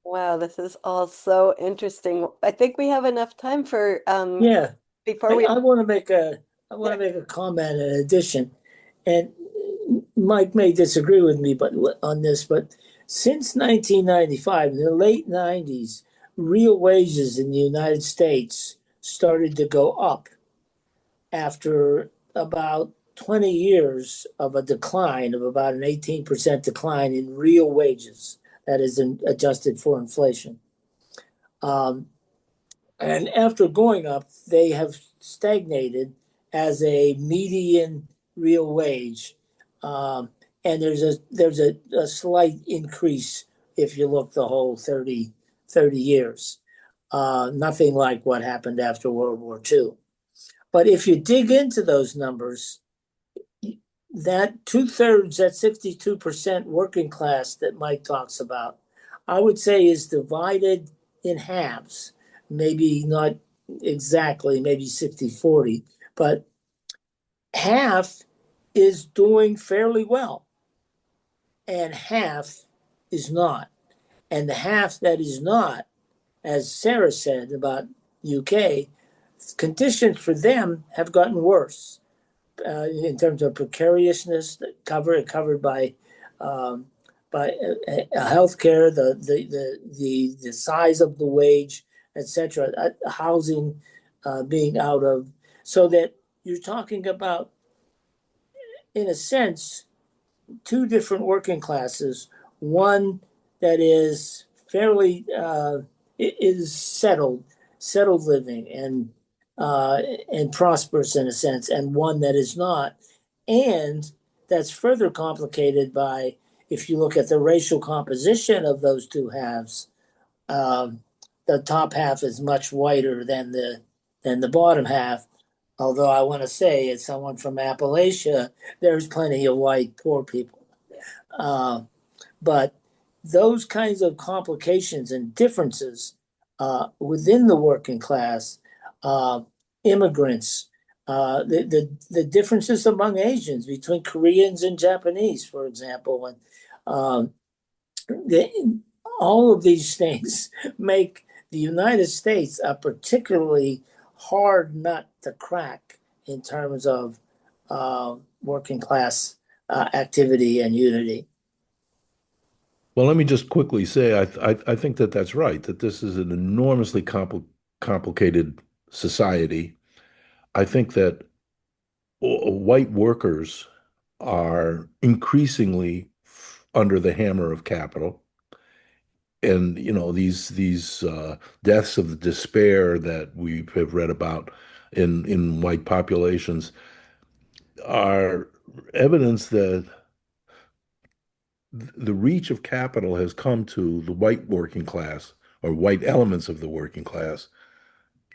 Wow, this is all so interesting. I think we have enough time for Yeah, before we I want to make a comment in addition, and Mike may disagree with me, but on this, but since 1995, in the late 90s, real wages in the United States started to go up after about 20 years of a decline of about an 18% decline in real wages, that is adjusted for inflation. And after going up, they have stagnated as a median real wage. And there's a slight increase if you look the whole 30 years. Nothing like what happened after World War II. But if you dig into those numbers, that 2/3, that 62% working class that Mike talks about, I would say is divided in halves. Maybe not exactly, maybe 60-40, but half is doing fairly well and half is not. And the half that is not, as Sarah said about UK, conditions for them have gotten worse in terms of precariousness, covered by by healthcare, the size of the wage, etc., housing being out of, so that you're talking about, in a sense, two different working classes. One that is fairly is settled living and prosperous in a sense, and one that is not, and that's further complicated by, if you look at the racial composition of those two halves, um, the top half is much whiter than the bottom half. Although I want to say, as someone from Appalachia, there's plenty of white poor people. Uh, but those kinds of complications and differences within the working class, uh, immigrants, the differences among Asians between Koreans and Japanese, for example, and um, the, all of these things make the United States a particularly hard nut to crack in terms of working class activity and unity. Well, let me just quickly say, I think that that's right, that this is an enormously complicated society. I think that white workers are increasingly under the hammer of capital. And, these deaths of despair that we have read about in white populations are evidence that the reach of capital has come to the white working class or white elements of the working class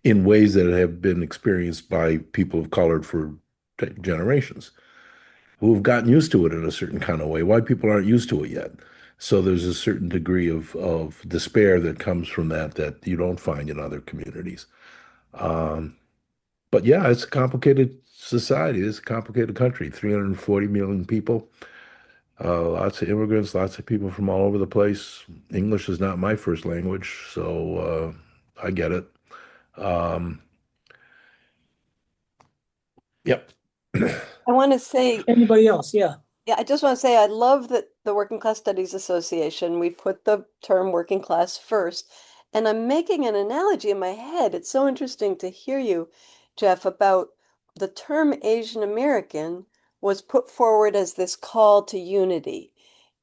in ways that have been experienced by people of color for generations who have gotten used to it in a certain kind of way. White people aren't used to it yet. So there's a certain degree of despair that comes from that you don't find in other communities. Um, but yeah, it's a complicated society. It's a complicated country. 340 million people. Lots of immigrants, lots of people from all over the place. English is not my first language, so I get it. Um, yep. I want to say, Anybody else? Yeah. yeah, I just want to say I love that the Working Class Studies Association, we put the term working class first. And I'm making an analogy in my head. It's so interesting to hear you, Jeff, about the term Asian American was put forward as this call to unity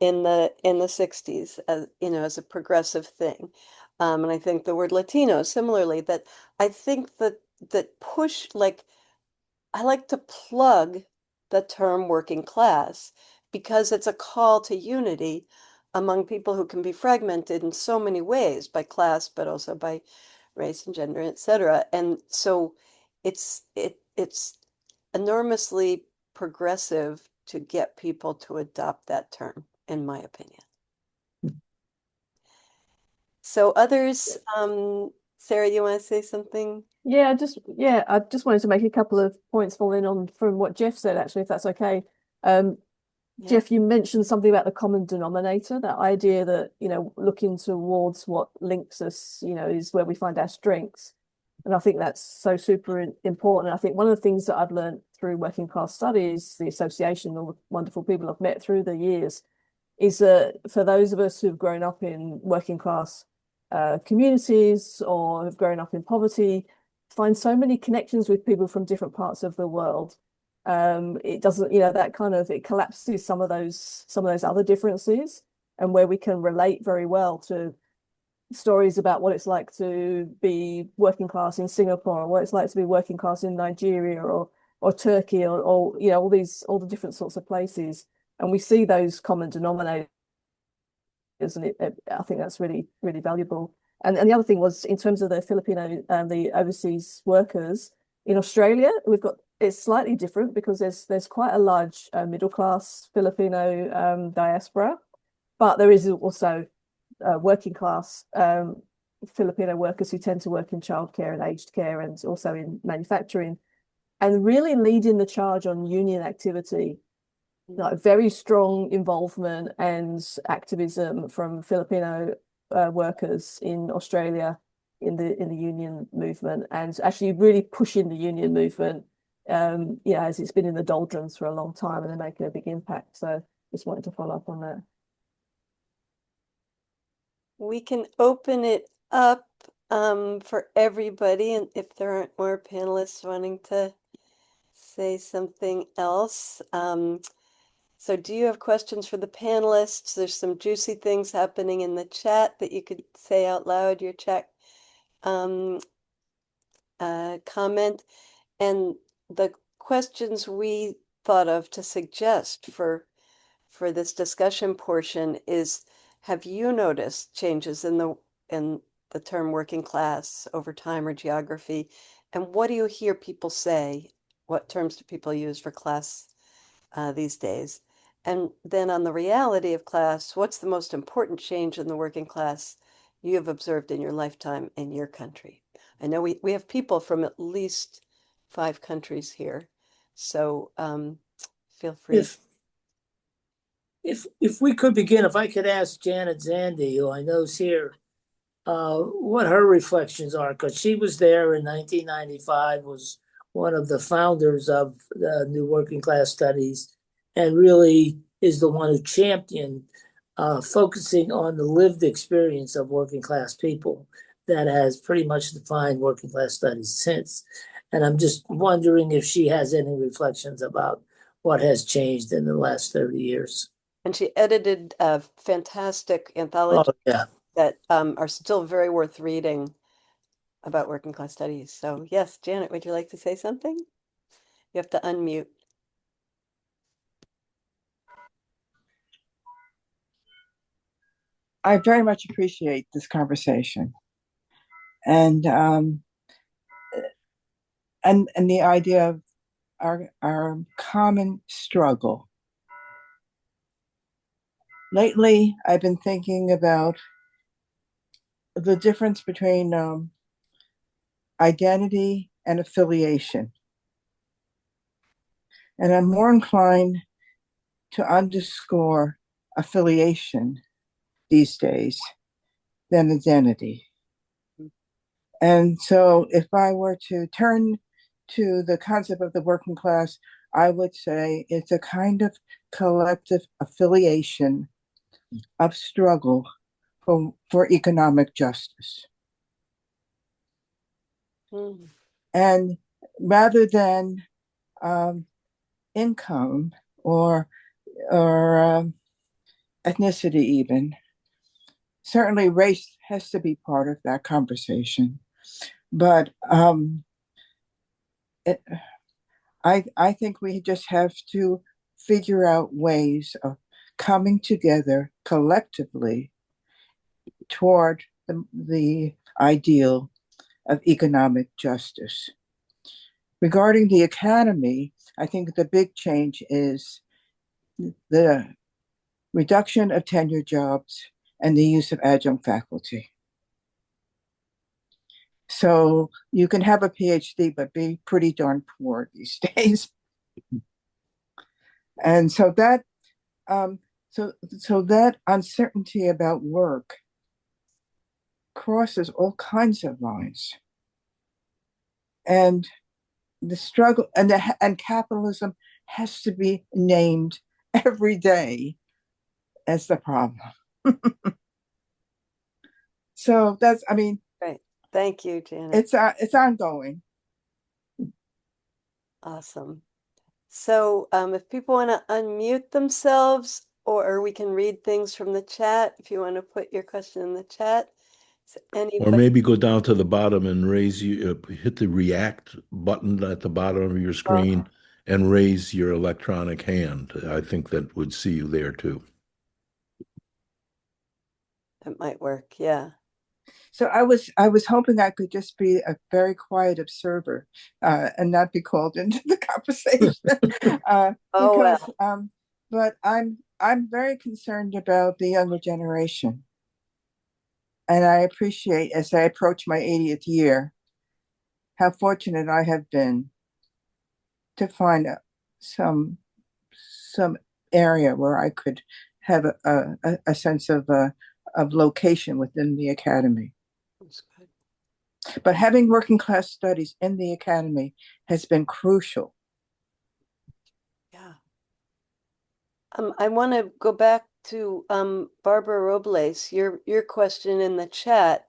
in the 60s as as a progressive thing. And I think the word Latino similarly, that I think that push like I like to plug the term working class because it's a call to unity among people who can be fragmented in so many ways by class, but also by race and gender, etc. And so it's enormously progressive to get people to adopt that term, in my opinion. So others, Sarah, you want to say something? I just wanted to make a couple of points following on from what Jeff said, actually, if that's okay. Yeah. Jeff, you mentioned something about the common denominator, that idea that, looking towards what links us, is where we find our strengths. And I think that's so super important. I think one of the things that I've learned through working class studies, the association, all the wonderful people I've met through the years, is that for those of us who've grown up in working class communities or have grown up in poverty, find so many connections with people from different parts of the world. It doesn't, that kind of, it collapses some of those other differences, and where we can relate very well to stories about what it's like to be working class in Singapore, or what it's like to be working class in Nigeria or Turkey, or all the different sorts of places, and we see those common denominators, and I think that's really, really valuable. And the other thing was, in terms of the Filipino and the overseas workers in Australia, it's slightly different because there's quite a large middle class Filipino diaspora, but there is also working class Filipino workers who tend to work in childcare and aged care, and also in manufacturing, and really leading the charge on union activity. Like very strong involvement and activism from Filipino workers in Australia in the union movement, and actually really pushing the union movement. As it's been in the doldrums for a long time, and they're making a big impact. So just wanted to follow up on that. we can open it up for everybody, and if there aren't more panelists wanting to say something else. So do you have questions for the panelists? There's some juicy things happening in the chat that you could say out loud, your chat um, comment. And the questions we thought of to suggest for this discussion portion is, have you noticed changes in the term working class over time or geography? And what do you hear people say? What terms do people use for class these days? And then on the reality of class, what's the most important change in the working class you have observed in your lifetime in your country? I know we have people from at least 5 countries here, so feel free. If we could begin, if I could ask Janet Zandy, who I know is here, what her reflections are, because she was there in 1995, was one of the founders of the New Working Class Studies, and really is the one who championed focusing on the lived experience of working class people that has pretty much defined working class studies since. And I'm just wondering if she has any reflections about what has changed in the last 30 years. And she edited a fantastic Oh, anthology yeah. that are still very worth reading about working class studies. So yes, Janet, would you like to say something? You have to unmute. I very much appreciate this conversation, and the idea of our common struggle. Lately, I've been thinking about the difference between identity and affiliation, and I'm more inclined to underscore affiliation these days than identity. And so, if I were to turn to the concept of the working class, I would say it's a kind of collective affiliation of struggle for economic justice. Mm. And rather than income or ethnicity, even, certainly race has to be part of that conversation. But I think we just have to figure out ways of coming together collectively toward the ideal of economic justice. Regarding the academy, I think the big change is the reduction of tenure jobs and the use of adjunct faculty. So you can have a PhD, but be pretty darn poor these days. And so that so that uncertainty about work crosses all kinds of lines. And the struggle and capitalism has to be named every day as the problem. So that's, I mean, Great. Thank you, Janet. it's ongoing. Awesome. So if people want to unmute themselves, or we can read things from the chat, if you want to put your question in the chat. So Or anybody, maybe go down to the bottom and hit the react button at the bottom of your screen and raise your electronic hand. I think that would see you there too. that might work. Yeah. So I was hoping I could just be a very quiet observer and not be called into the conversation Oh, because well. but I'm very concerned about the younger generation, and I appreciate as I approach my 80th year how fortunate I have been to find some area where I could have a sense of location within the academy. That's good. But having working class studies in the academy has been crucial. Yeah. I want to go back to Barbara Robles, your question in the chat,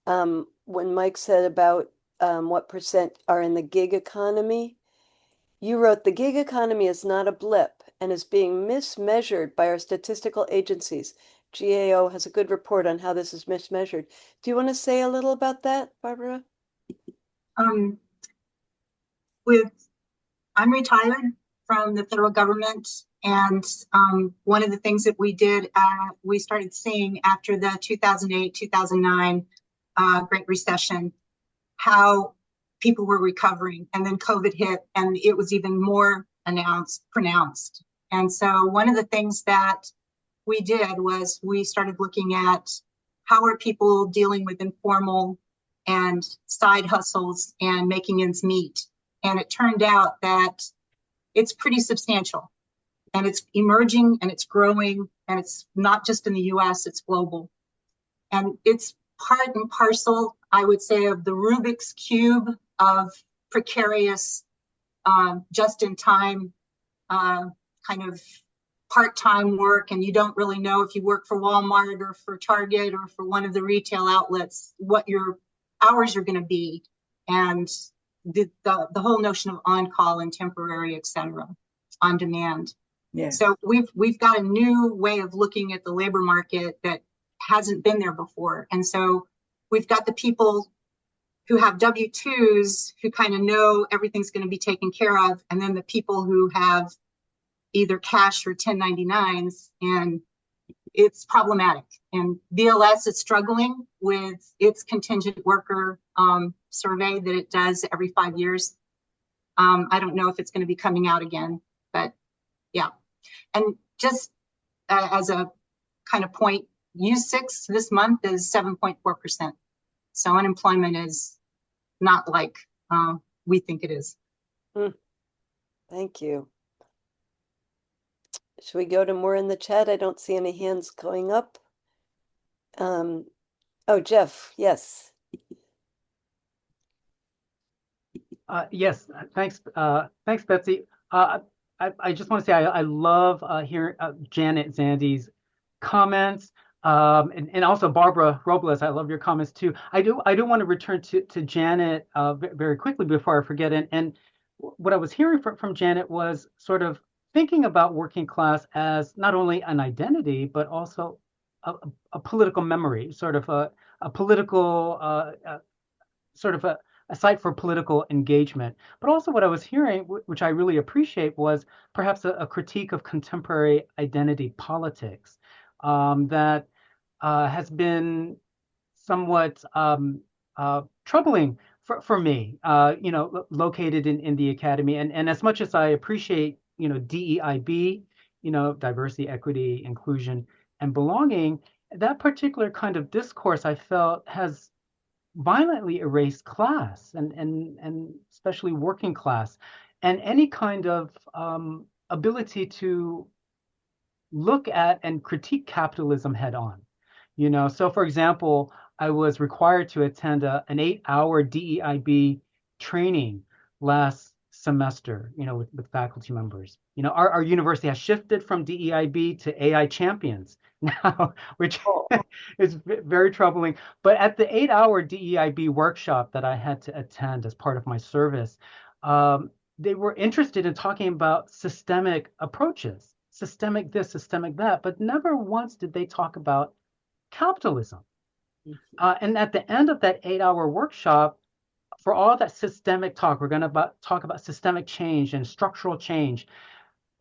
when Mike said about what percent are in the gig economy. You wrote the gig economy is not a blip and is being mismeasured by our statistical agencies. GAO has a good report on how this is mismeasured. Do you want to say a little about that, Barbara? Um, with I'm retired from the federal government, and one of the things that we did, we started seeing after the 2008, 2009 Great Recession, how people were recovering, and then COVID hit, and it was even more pronounced. And so one of the things that we did was we started looking at how are people dealing with informal and side hustles and making ends meet. And it turned out that it's pretty substantial, and it's emerging and it's growing, and it's not just in the US, it's global. And it's part and parcel, I would say, of the Rubik's Cube of precarious, just in time, kind of part-time work, and you don't really know if you work for Walmart or for Target or for one of the retail outlets what your hours are going to be, and the whole notion of on-call and temporary, etc., on demand. Yeah. So we've got a new way of looking at the labor market that hasn't been there before, and so we've got the people who have W-2s who kind of know everything's going to be taken care of, and then the people who have either cash or 1099s, and it's problematic. And BLS is struggling with its contingent worker survey that it does every 5 years. I don't know if it's going to be coming out again, but yeah. And just as a kind of point, U6 this month is 7.4%. So unemployment is not like we think it is. Thank you. Should we go to more in the chat? I don't see any hands going up. Oh, Jeff, yes. Yes, thanks, Betsy. I just want to say I love hearing Janet Zandy's comments, and also Barbara Robles. I love your comments too. I do want to return to Janet very quickly before I forget. And what I was hearing from Janet was sort of thinking about working class as not only an identity but also a political memory, sort of a political sort of a site for political engagement. But also what I was hearing, which I really appreciate, was perhaps a critique of contemporary identity politics that has been somewhat troubling for me, located in the academy. And as much as I appreciate, DEIB, diversity, equity, inclusion, and belonging, that particular kind of discourse I felt has violently erased class and especially working class, and any kind of ability to look at and critique capitalism head on. So for example, I was required to attend an 8-hour DEIB training last semester, with faculty members. Our university has shifted from DEIB to AI champions now, which is very troubling. But at the 8-hour DEIB workshop that I had to attend as part of my service, they were interested in talking about systemic approaches, systemic this, systemic that, but never once did they talk about capitalism. And at the end of that 8-hour workshop, for all that systemic talk, we're going to talk about systemic change and structural change.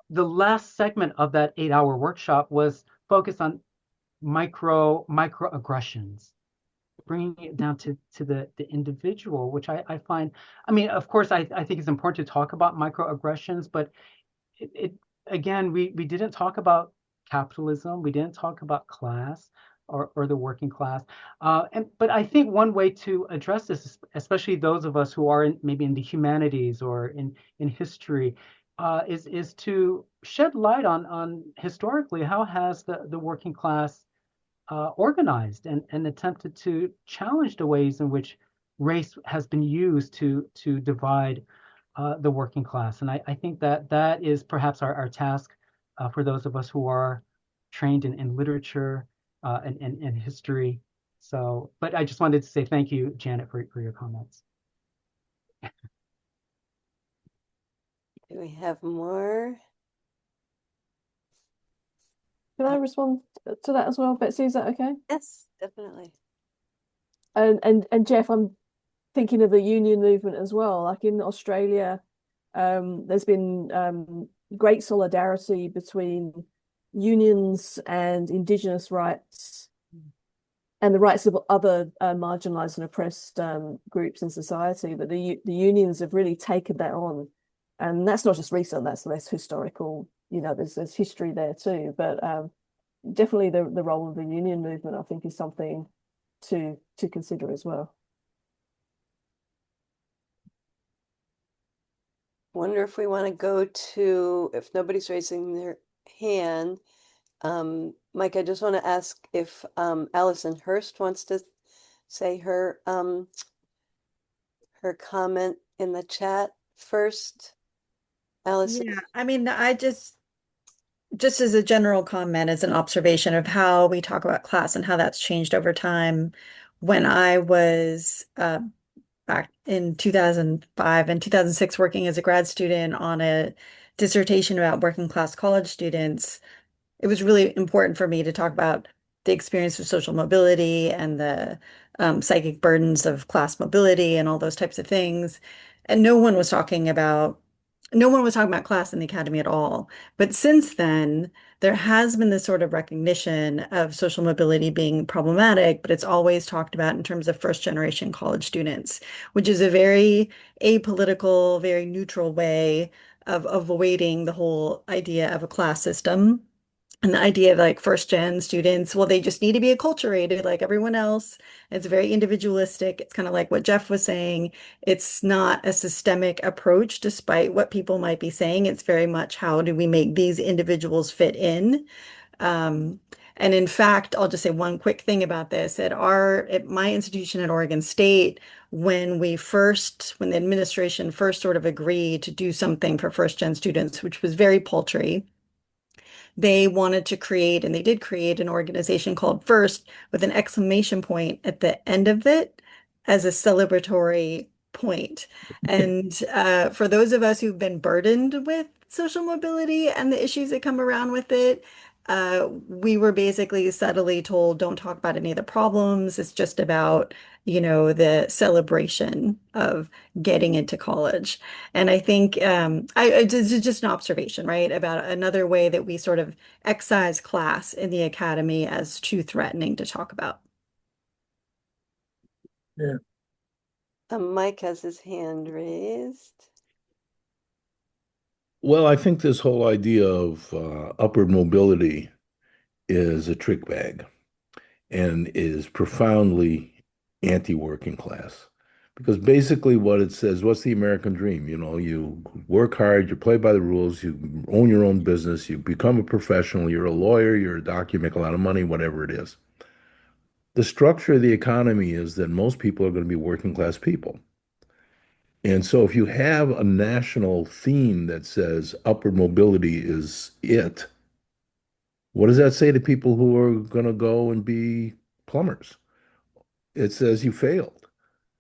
The last segment of that 8-hour workshop was focused on microaggressions, bringing it down to the individual, which I find, of course, I think it's important to talk about microaggressions, but it again, we didn't talk about capitalism, we didn't talk about class or the working class. But I think one way to address this, especially those of us who are maybe in the humanities or in history, is to shed light on historically how has the working class organized and attempted to challenge the ways in which race has been used to divide the working class. And I think that is perhaps our task for those of us who are trained in literature and history. So, but I just wanted to say thank you, Janet, for your comments. Do we have more? Can I respond to that as well, Betsy? Is that okay? Yes, definitely. And Jeff, I'm thinking of the union movement as well. Like in Australia, there's been great solidarity between unions and Indigenous rights and the rights of other marginalized and oppressed groups in society. But the unions have really taken that on, and that's not just recent. That's less historical. You know, there's history there too. But definitely the role of the union movement, I think, is something to consider as well. Wonder if we want to go to, if nobody's raising their hand, Mike, I just want to ask if Allison Hurst wants to say her comment in the chat first. Allison. Yeah, I mean, I just as a general comment, as an observation of how we talk about class and how that's changed over time. When I was back in 2005 and 2006 working as a grad student on a dissertation about working class college students, it was really important for me to talk about the experience of social mobility and the psychic burdens of class mobility and all those types of things. And no one was talking about class in the academy at all. But since then, there has been this sort of recognition of social mobility being problematic, but it's always talked about in terms of first generation college students, which is a very apolitical, very neutral way of avoiding the whole idea of a class system. And the idea of like first gen students, well, they just need to be acculturated like everyone else. It's very individualistic. It's kind of like what Jeff was saying. It's not a systemic approach, despite what people might be saying. It's very much how do we make these individuals fit in? Um, and in fact, I'll just say one quick thing about this. At my institution at Oregon State, when the administration first sort of agreed to do something for first gen students, which was very paltry, they wanted to create, and they did create an organization called First with an exclamation point at the end of it as a celebratory point. And for those of us who've been burdened with social mobility and the issues that come around with it, we were basically subtly told, don't talk about any of the problems. It's just about, the celebration of getting into college. And I think it's just an observation, right, about another way that we sort of excise class in the academy as too threatening to talk about. Yeah. Mike has his hand raised. Well, I think this whole idea of upward mobility is a trick bag and is profoundly anti-working class. Because basically what it says, what's the American dream? You work hard, you play by the rules, you own your own business, you become a professional, you're a lawyer, you're a doctor, you make a lot of money, whatever it is. The structure of the economy is that most people are going to be working class people. And so if you have a national theme that says upward mobility is it, what does that say to people who are going to go and be plumbers? It says you failed.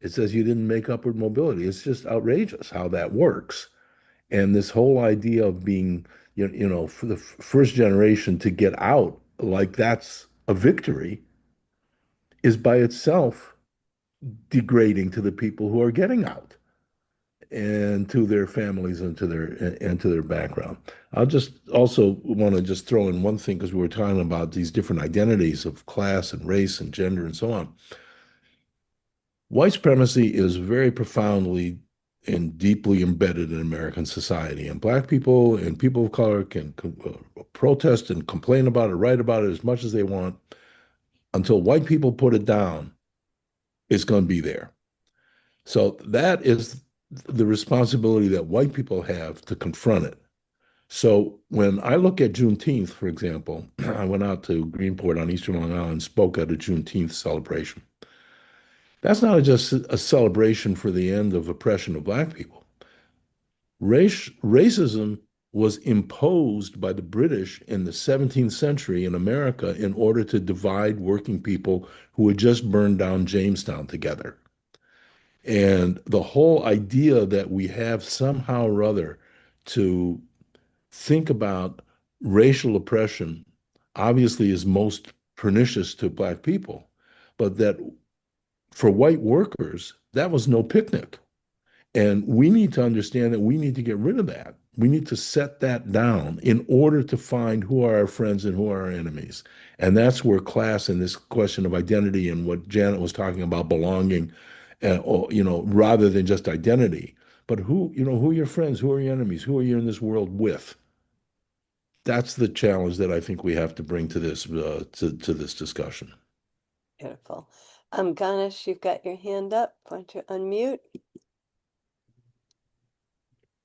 It says you didn't make upward mobility. It's just outrageous how that works. And this whole idea of being, for the first generation to get out, like that's a victory, is by itself degrading to the people who are getting out and to their families and to their background. I'll just also want to just throw in one thing because we were talking about these different identities of class and race and gender and so on. White supremacy is very profoundly and deeply embedded in American society, and Black people and people of color can protest and complain about it, write about it as much as they want. Until white people put it down, it's going to be there. So that is the responsibility that white people have to confront it. So when I look at Juneteenth, for example, I went out to Greenport on Eastern Long Island and spoke at a Juneteenth celebration. That's not just a celebration for the end of oppression of Black people. Racism was imposed by the British in the 17th century in America in order to divide working people who had just burned down Jamestown together. And the whole idea that we have somehow or other to think about racial oppression obviously is most pernicious to Black people, but that for white workers, that was no picnic. And we need to understand that we need to get rid of that. We need to set that down in order to find who are our friends and who are our enemies. And that's where class and this question of identity and what Janet was talking about, belonging, rather than just identity, but who are your friends, who are your enemies, who are you in this world with? That's the challenge that I think we have to bring to this to this discussion. Beautiful. Ganesh, you've got your hand up. Why don't you unmute?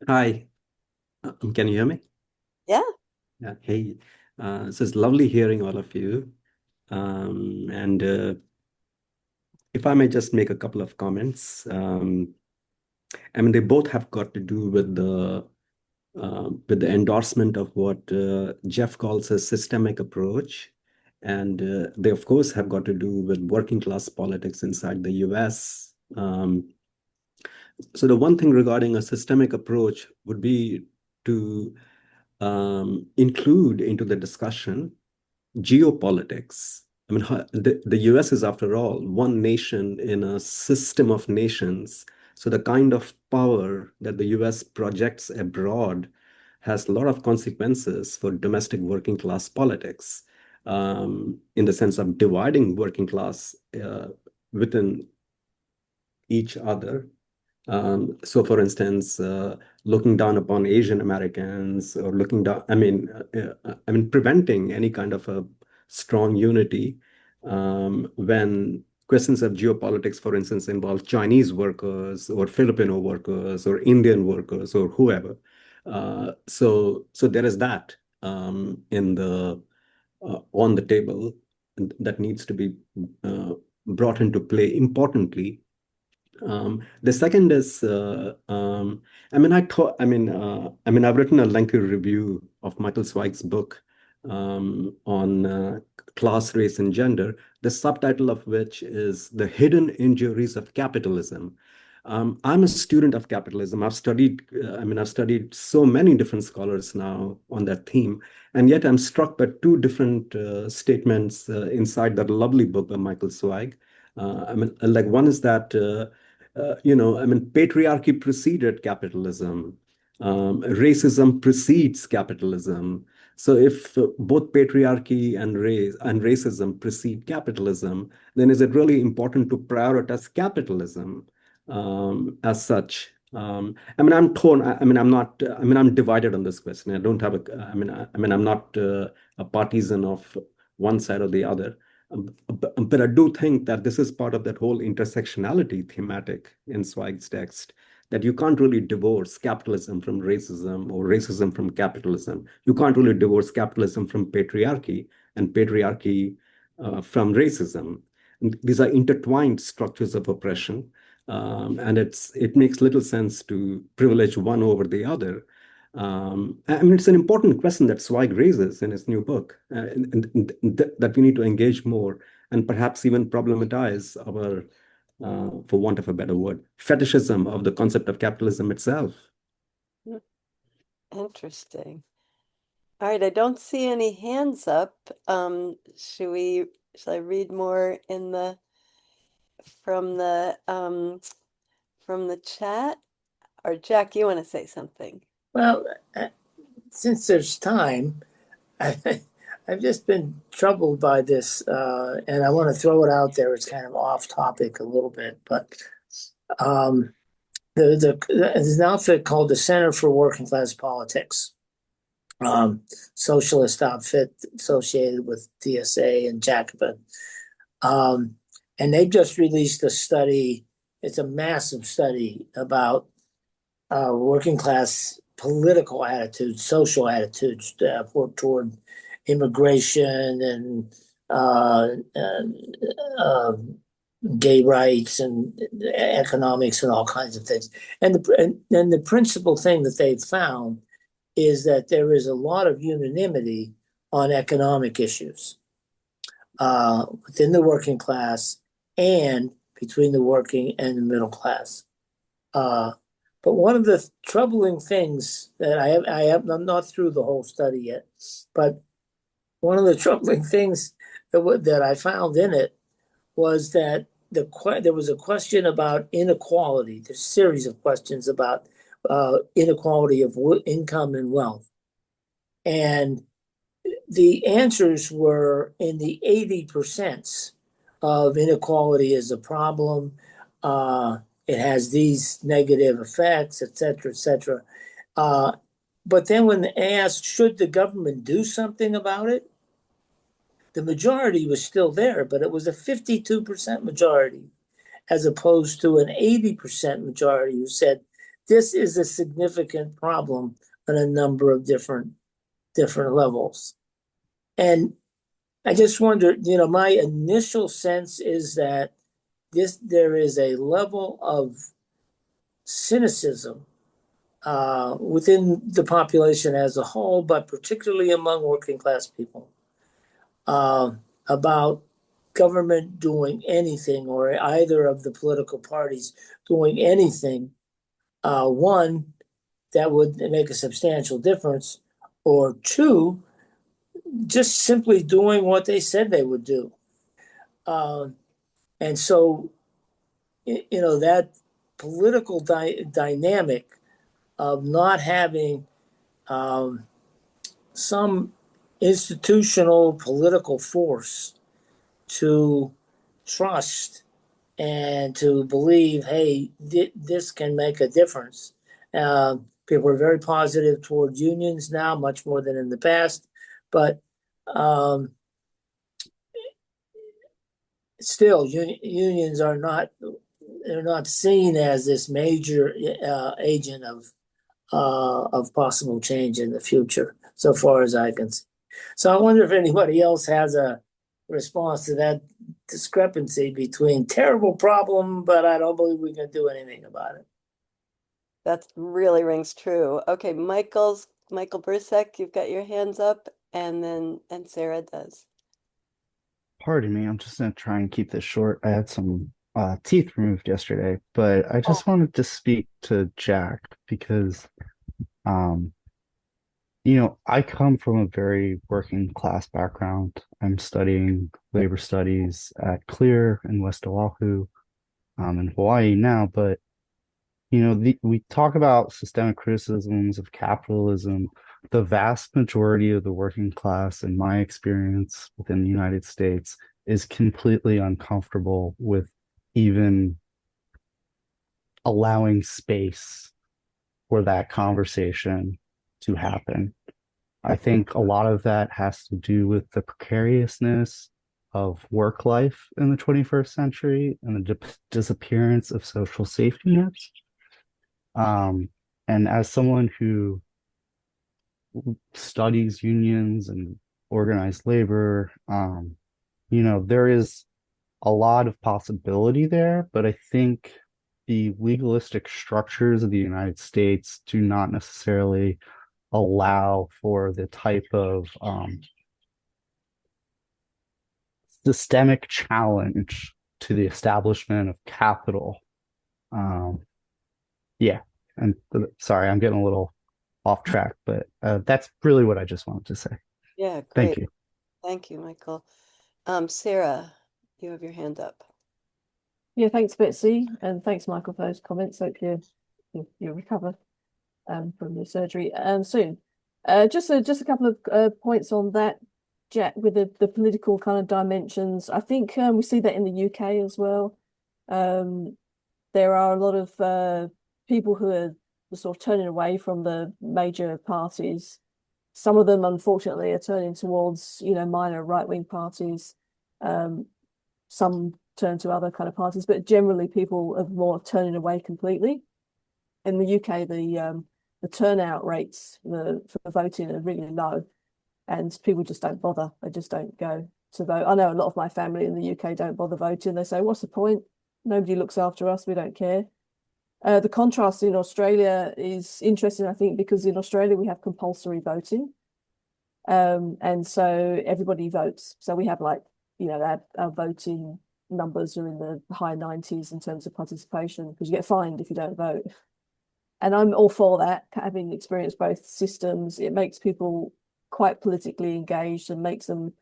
Hi, can you hear me? Yeah. Yeah. Hey, so it's lovely hearing all of you. And if I may just make a couple of comments, I mean, they both have got to do with the endorsement of what Jeff calls a systemic approach. And they, of course, have got to do with working class politics inside the US. So the one thing regarding a systemic approach would be to include into the discussion geopolitics. I mean, the US is, after all, one nation in a system of nations. So the kind of power that the US projects abroad has a lot of consequences for domestic working class politics, in the sense of dividing working class within each other. So, for instance, looking down upon Asian Americans, or looking down, preventing any kind of a strong unity when questions of geopolitics, for instance, involve Chinese workers or Filipino workers or Indian workers or whoever. So there is that in the on the table that needs to be brought into play importantly. The second is, I've written a lengthy review of Michael Zweig's book on class, race, and gender, the subtitle of which is The Hidden Injuries of Capitalism. I'm a student of capitalism. I've studied so many different scholars now on that theme, and yet I'm struck by two different statements inside that lovely book by Michael Zweig. One is that patriarchy preceded capitalism. Racism precedes capitalism. So if both patriarchy and racism precede capitalism, then is it really important to prioritize capitalism as such? I'm torn. I'm divided on this question. I don't have I'm not a partisan of one side or the other. But I do think that this is part of that whole intersectionality thematic in Zweig's text, that you can't really divorce capitalism from racism or racism from capitalism. You can't really divorce capitalism from patriarchy and patriarchy from racism. And these are intertwined structures of oppression. And it makes little sense to privilege one over the other. It's an important question that Zweig raises in his new book, that we need to engage more and perhaps even problematize our, for want of a better word, fetishism of the concept of capitalism itself. Interesting. All right, I don't see any hands up. Shall I read more from the chat? Or Jack, you want to say something? Well, since there's time, I've just been troubled by this, and I want to throw it out there. It's kind of off topic a little bit, but there's an outfit called the Center for Working Class Politics, socialist outfit associated with DSA and Jacobin. And they've just released a study. It's a massive study about working class political attitudes, social attitudes toward immigration and gay rights and economics and all kinds of things. And the principal thing that they've found is that there is a lot of unanimity on economic issues within the working class and between the working and the middle class. But one of the troubling things that I'm not through the whole study yet, but one of the troubling things that I found in it was that there was a question about inequality. There's a series of questions about inequality of income and wealth. And the answers were in the 80% of inequality is a problem. It has these negative effects, et cetera, et cetera. But then when asked, should the government do something about it? The majority was still there, but it was a 52% majority as opposed to an 80% majority who said this is a significant problem on a number of different levels. And I just wonder, my initial sense is that there is a level of cynicism within the population as a whole, but particularly among working class people, about government doing anything or either of the political parties doing anything, one, that would make a substantial difference, or two, just simply doing what they said they would do. And so, that political dynamic of not having some institutional political force to trust and to believe, hey, this can make a difference. People are very positive toward unions now, much more than in the past, but still, unions are they're not seen as this major agent of possible change in the future, so far as I can see. So I wonder if anybody else has a response to that discrepancy between terrible problem, but I don't believe we can do anything about it. That really rings true. Okay, Michael Bursek, you've got your hands up, and Sarah does. Pardon me, I'm just gonna try and keep this short. I had some teeth removed yesterday, but I just wanted to speak to Jack because I come from a very working class background. I'm studying labor studies at Clear in West Oahu, in Hawaii now, but we talk about systemic criticisms of capitalism. The vast majority of the working class, in my experience within the United States, is completely uncomfortable with even allowing space for that conversation to happen. I think a lot of that has to do with the precariousness of work life in the 21st century and the disappearance of social safety nets. And as someone who studies unions and organized labor, there is a lot of possibility there, but I think the legalistic structures of the United States do not necessarily allow for the type of systemic challenge to the establishment of capital. Yeah, and sorry, I'm getting a little off track, but that's really what I just wanted to say. Yeah, Thank great. you. Thank you, Michael. Sarah, you have your hand up. Yeah, thanks, Betsy, and thanks, Michael, for those comments. Hope you recover from your surgery soon. Just a couple of points on that, Jack, with the political kind of dimensions. I think we see that in the UK as well. There are a lot of people who are sort of turning away from the major parties. Some of them, unfortunately, are turning towards, minor right-wing parties. Some turn to other kind of parties, but generally people are more turning away completely. In the UK, the turnout rates for voting are really low, and people just don't bother. They just don't go to vote. I know a lot of my family in the UK don't bother voting. They say, what's the point? Nobody looks after us. We don't care. The contrast in Australia is interesting, I think, because in Australia we have compulsory voting. And so everybody votes. So we have like, our voting numbers are in the high 90s in terms of participation because you get fined if you don't vote. And I'm all for that, having experienced both systems. It makes people quite politically engaged and makes them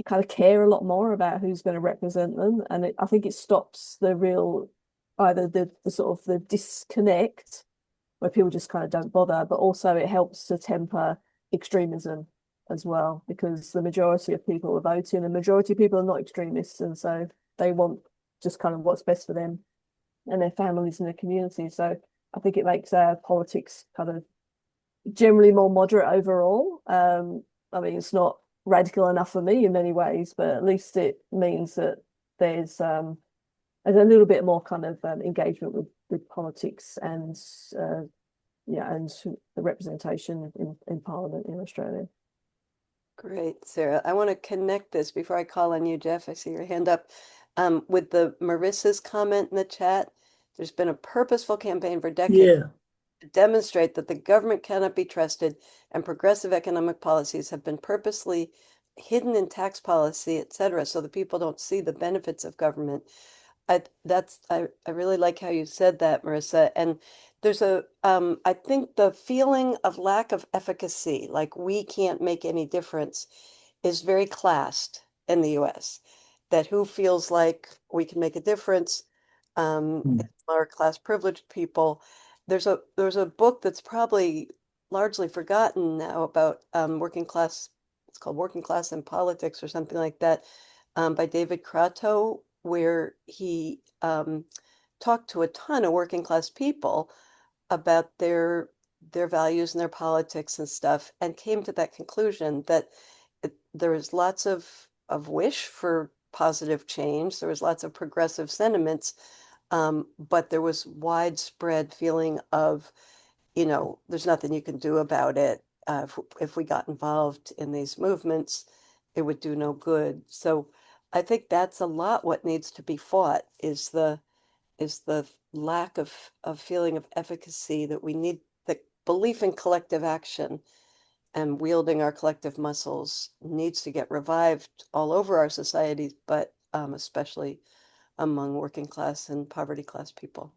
kind of care a lot more about who's going to represent them. And I think it stops the real, either the sort of the disconnect where people just kind of don't bother, but also it helps to temper extremism as well, because the majority of people are voting, and the majority of people are not extremists, and so they want just kind of what's best for them and their families and their community. So I think it makes our politics kind of generally more moderate overall. I mean, it's not radical enough for me in many ways, but at least it means that there's a little bit more kind of engagement with politics and and the representation in Parliament in Australia. Great, Sarah. I want to connect this before I call on you, Jeff. I see your hand up. With the Marissa's comment in the chat, there's been a purposeful campaign for decades Yeah. to demonstrate that the government cannot be trusted, and progressive economic policies have been purposely hidden in tax policy, etc., so the people don't see the benefits of government. I really like how you said that, Marissa. And there's I think the feeling of lack of efficacy, like we can't make any difference, is very classed in the US. That who feels like we can make a difference, Hmm. it's our class privileged people. There's a book that's probably largely forgotten now about working class. It's called Working Class in Politics or something like that, by David Crato, where he talked to a ton of working class people about their values and their politics and stuff, and came to that conclusion that there was lots of wish for positive change. There was lots of progressive sentiments, but there was widespread feeling of, there's nothing you can do about it. If we got involved in these movements, it would do no good. So I think that's a lot what needs to be fought is the lack of feeling of efficacy, that we need the belief in collective action and wielding our collective muscles needs to get revived all over our societies, but especially among working class and poverty class people.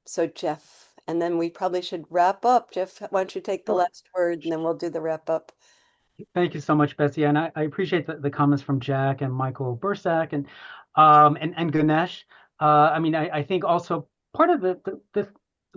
So Jeff, and then we probably should wrap up. Jeff, why don't you take the Sure. last word and then we'll do the wrap up. Thank you so much, Betsy. And I appreciate the comments from Jack and Michael Bursack and Ganesh. I mean, I think also part of the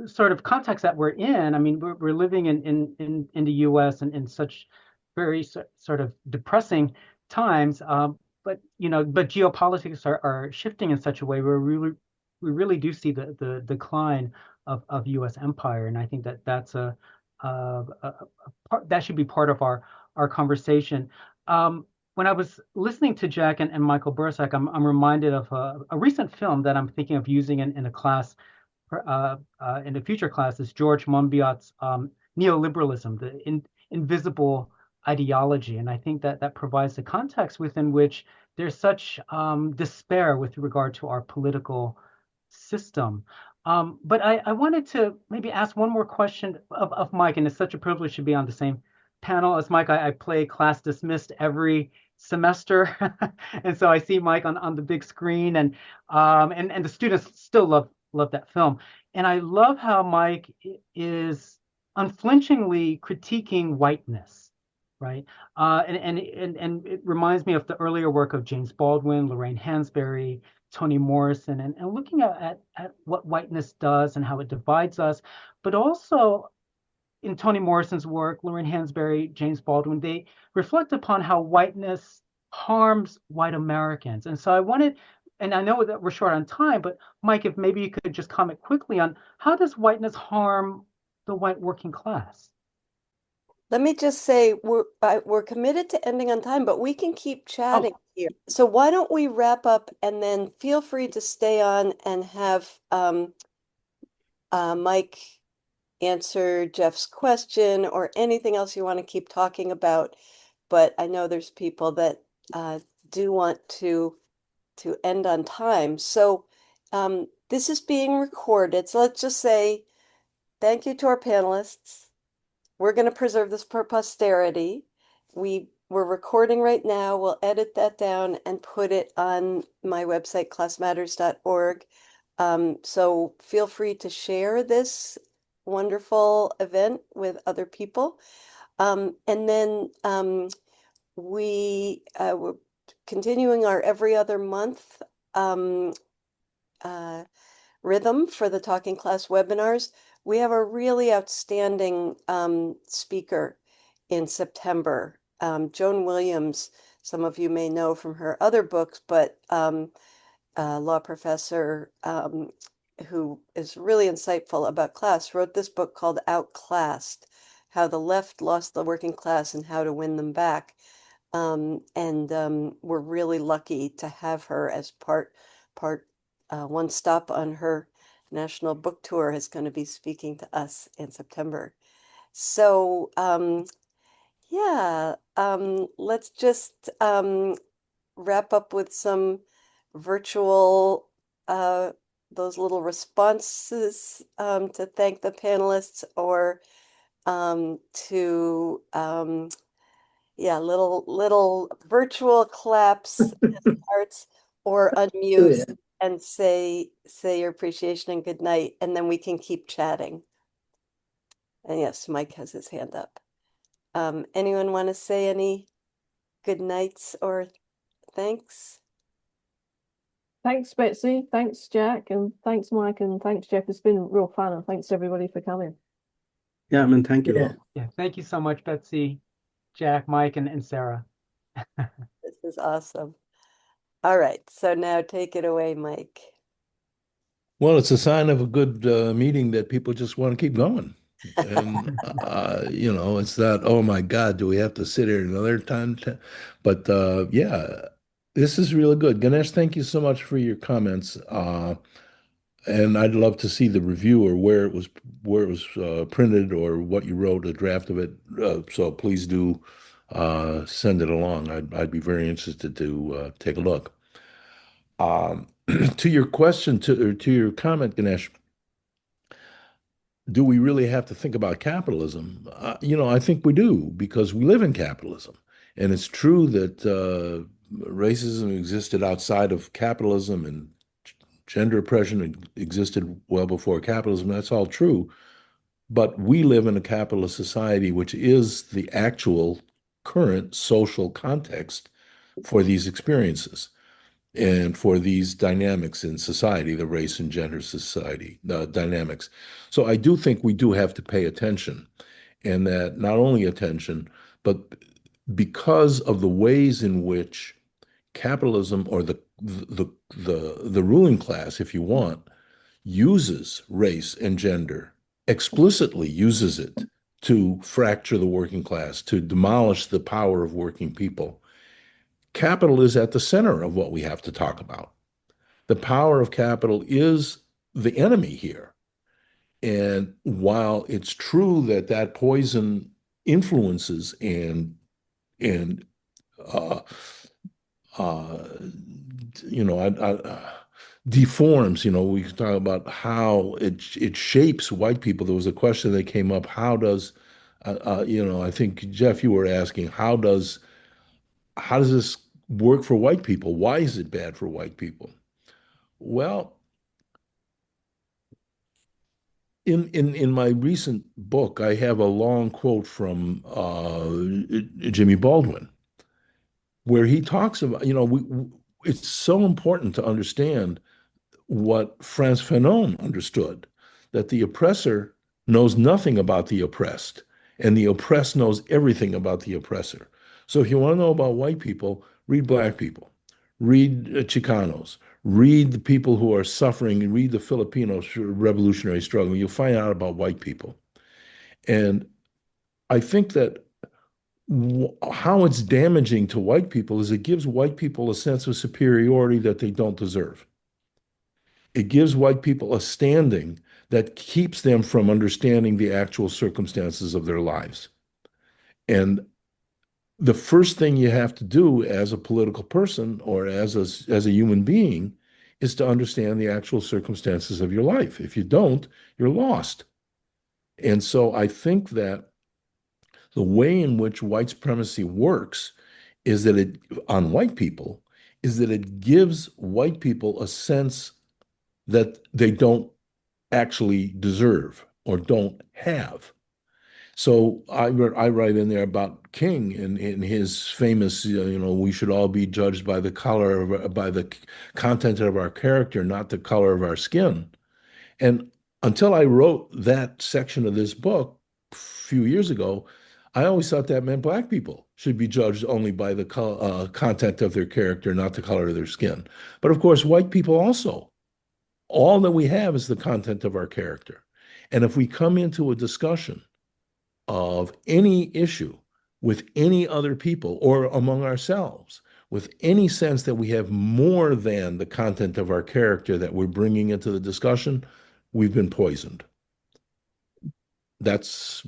sort of context that we're in. I mean, we're living in the U.S. and in such very sort of depressing times. But geopolitics are shifting in such a way where we really do see the decline of U.S. empire, and I think that's a part that should be part of our conversation. When I was listening to Jack and Michael Bursack, I'm reminded of a recent film that I'm thinking of using in a class, in a future class, is George Monbiot's Neoliberalism, the invisible ideology. And I think that provides the context within which there's such despair with regard to our political system. But I wanted to maybe ask one more question of Mike, and it's such a privilege to be on the same panel as Mike. I play Class Dismissed every semester, and so I see Mike on the big screen, and the students still love that film. And I love how Mike is unflinchingly critiquing whiteness, right? And it reminds me of the earlier work of James Baldwin, Lorraine Hansberry, Toni Morrison, and looking at what whiteness does and how it divides us, but also in Toni Morrison's work, Lorraine Hansberry, James Baldwin, they reflect upon how whiteness harms white Americans. And so I wanted, and I know that we're short on time, but Mike, if maybe you could just comment quickly on how does whiteness harm the white working class? Let me just say we're committed to ending on time, but we can keep chatting here. So why don't we wrap up and then feel free to stay on and have Mike answer Jeff's question or anything else you want to keep talking about. But I know there's people that do want to end on time. So This is being recorded, so let's just say thank you to our panelists. We're going to preserve this for posterity. We're recording right now. We'll edit that down and put it on my website, classmatters.org. So feel free to share this wonderful event with other people. And then we're continuing our every other month uh, rhythm for the Talking Class webinars. We have a really outstanding speaker in September, Joan Williams. Some of you may know from her other books, but a law professor who is really insightful about class, wrote this book called Outclassed: How the Left Lost the Working Class and How to Win Them Back. We're really lucky to have her as part one stop on her national book tour is going to be speaking to us in September. So yeah, let's just wrap up with some virtual those little responses to thank the panelists, or to yeah, little virtual claps as hearts, or Oh, unmute yeah. and say your appreciation and good night, and then we can keep chatting. And yes, Mike has his hand up. Anyone want to say any good nights or thanks? Thanks, Betsy. Thanks, Jack. And thanks, Mike. And thanks, Jeff. It's been real fun. And thanks, everybody, for coming. Yeah, I mean, thank you Yeah. all. Yeah, thank you so much, Betsy, Jack, Mike, and Sarah. This is awesome. All right, so now take it away, Mike. Well, it's a sign of a good meeting that people just want to keep going. And, it's not, oh my God, do we have to sit here another time? But yeah, this is really good. Ganesh, thank you so much for your comments. And I'd love to see the review, or where it was printed, or what you wrote, a draft of it. So please do send it along. I'd be very interested to take a look. Um, to your question, to your comment, Ganesh, do we really have to think about capitalism? I think we do, because we live in capitalism. And it's true that racism existed outside of capitalism, and gender oppression existed well before capitalism. That's all true. But we live in a capitalist society, which is the actual current social context for these experiences and for these dynamics in society, the race and gender society dynamics. So I do think we do have to pay attention, and that not only attention, but because of the ways in which capitalism, or the ruling class, if you want, uses race and gender, explicitly uses it to fracture the working class, to demolish the power of working people. Capital is at the center of what we have to talk about. The power of capital is the enemy here. And while it's true that that poison influences and uh, uh, deforms, we talk about how it shapes white people. There was a question that came up: how does, I think Jeff, you were asking, how does this work for white people? Why is it bad for white people? Well, in my recent book, I have a long quote from Jimmy Baldwin, where he talks about, it's so important to understand what Frantz Fanon understood, that the oppressor knows nothing about the oppressed, and the oppressed knows everything about the oppressor. So if you want to know about white people, read Black people, read Chicanos, read the people who are suffering, and read the Filipino revolutionary struggle. You'll find out about white people. And I think that how it's damaging to white people is it gives white people a sense of superiority that they don't deserve. It gives white people a standing that keeps them from understanding the actual circumstances of their lives. And the first thing you have to do as a political person, or as a human being, is to understand the actual circumstances of your life. If you don't, you're lost. And so I think that the way in which white supremacy works is that it, on white people, is that it gives white people a sense that they don't actually deserve or don't have. So I write in there about King in his famous, we should all be judged by the by the content of our character, not the color of our skin. And until I wrote that section of this book a few years ago, I always thought that meant black people should be judged only by the content of their character, not the color of their skin. But of course, white people also. All that we have is the content of our character. And if we come into a discussion of any issue with any other people or among ourselves, with any sense that we have more than the content of our character that we're bringing into the discussion, we've been poisoned. That's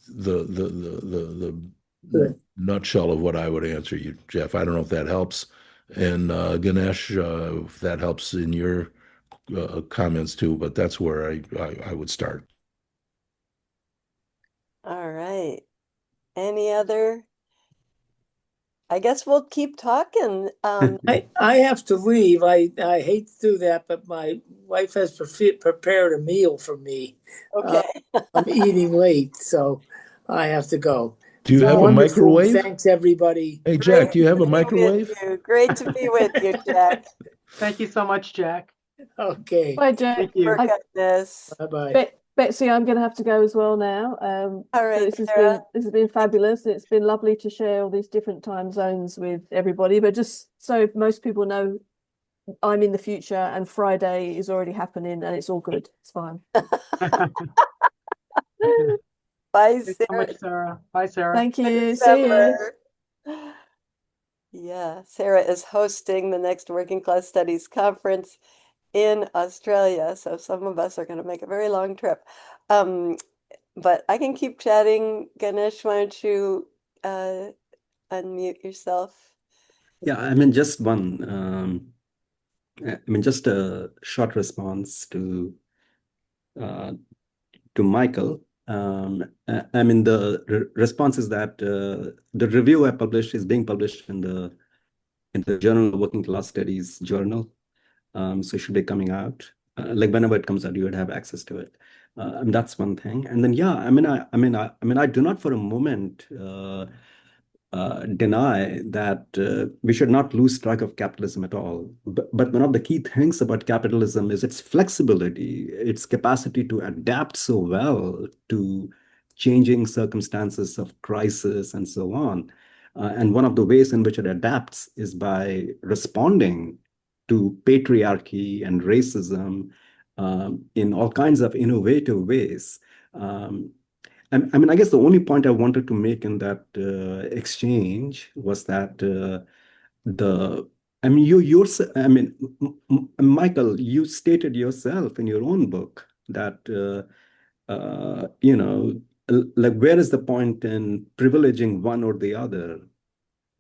the nutshell of what I would answer you, Jeff. I don't know if that helps. And Ganesh, if that helps in your comments too, but that's where I would start. All right. Any other? I guess we'll keep talking. I have to leave. I hate to do that, but my wife has prepared a meal for me. Okay. I'm eating late, so I have to go. Do you have a Wonderful. microwave? Thanks, everybody. Hey, Jack, do you have a Great to be with microwave? you. Great to be with you, Jack. Thank you so much, Jack. Okay. Bye, Jack. Thank you. Work on this. Bye-bye. Betsy, I'm going to have to go as well now. All But right, Sarah. this has been fabulous. It's been lovely to share all these different time zones with everybody. But just so most people know, I'm in the future and Friday is already happening and it's all good. It's fine. Bye, Thanks so Sarah. much, Sarah. Bye, Sarah. Thank you. See you. December. Yeah, Sarah is hosting the next Working Class Studies Conference in Australia. So some of us are going to make a very long trip. But I can keep chatting. Ganesh, why don't you unmute yourself? Yeah, I mean, just just a short response to Michael. I mean, the response is that the review I published is being published in the Journal of Working Class Studies journal. So it should be coming out. Like whenever it comes out, you would have access to it. And that's one thing. And then, yeah, I do not for a moment deny that we should not lose track of capitalism at all. But one of the key things about capitalism is its flexibility, its capacity to adapt so well to changing circumstances of crisis and so on. And one of the ways in which it adapts is by responding to patriarchy and racism in all kinds of innovative ways. I guess the only point I wanted to make in that exchange was that Michael, you stated yourself in your own book that like where is the point in privileging one or the other?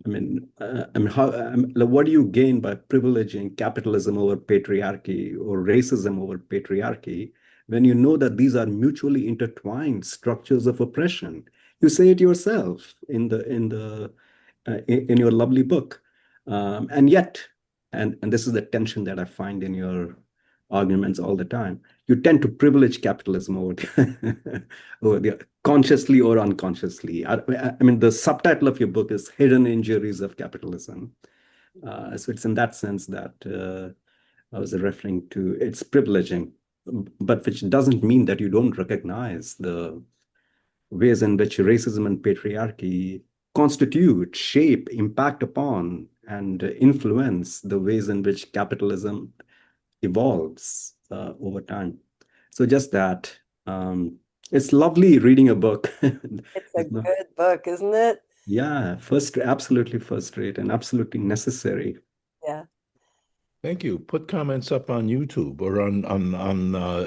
Like, what do you gain by privileging capitalism over patriarchy or racism over patriarchy when you know that these are mutually intertwined structures of oppression? You say it yourself in your lovely book, and yet, and this is the tension that I find in your arguments all the time. You tend to privilege capitalism over consciously or unconsciously. I mean, the subtitle of your book is Hidden Injuries of Capitalism. So it's in that sense that I was referring to its privileging, but which doesn't mean that you don't recognize the ways in which racism and patriarchy constitute, shape, impact upon, and influence the ways in which capitalism evolves over time. So just that. It's lovely reading a book. It's a good book, isn't it? Yeah, absolutely first rate and absolutely necessary. Yeah. Thank you. Put comments up on YouTube or on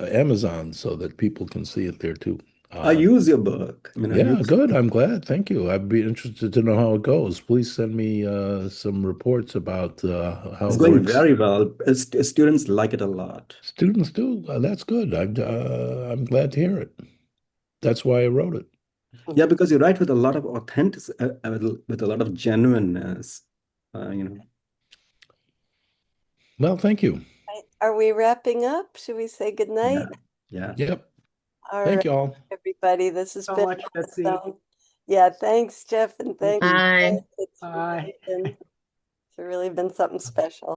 Amazon so that people can see it there too. I use your book. I mean, I Yeah, use good. I'm glad. Thank you. I'd be interested to know how it goes. Please send me some reports about how it's it going works. very well. Students like it a lot. Students do. That's good. I'm glad to hear it. That's why I wrote it. Yeah, because you write with a lot of with a lot of genuineness. You know. Well, thank you. Are we wrapping up? Should we say good night? Yeah. Yep. All Thank right, you all. everybody. This has So been much, Betsy. awesome. Yeah, thanks, Jeff, and Thank thanks. you. Bye. It's Bye. really been something special.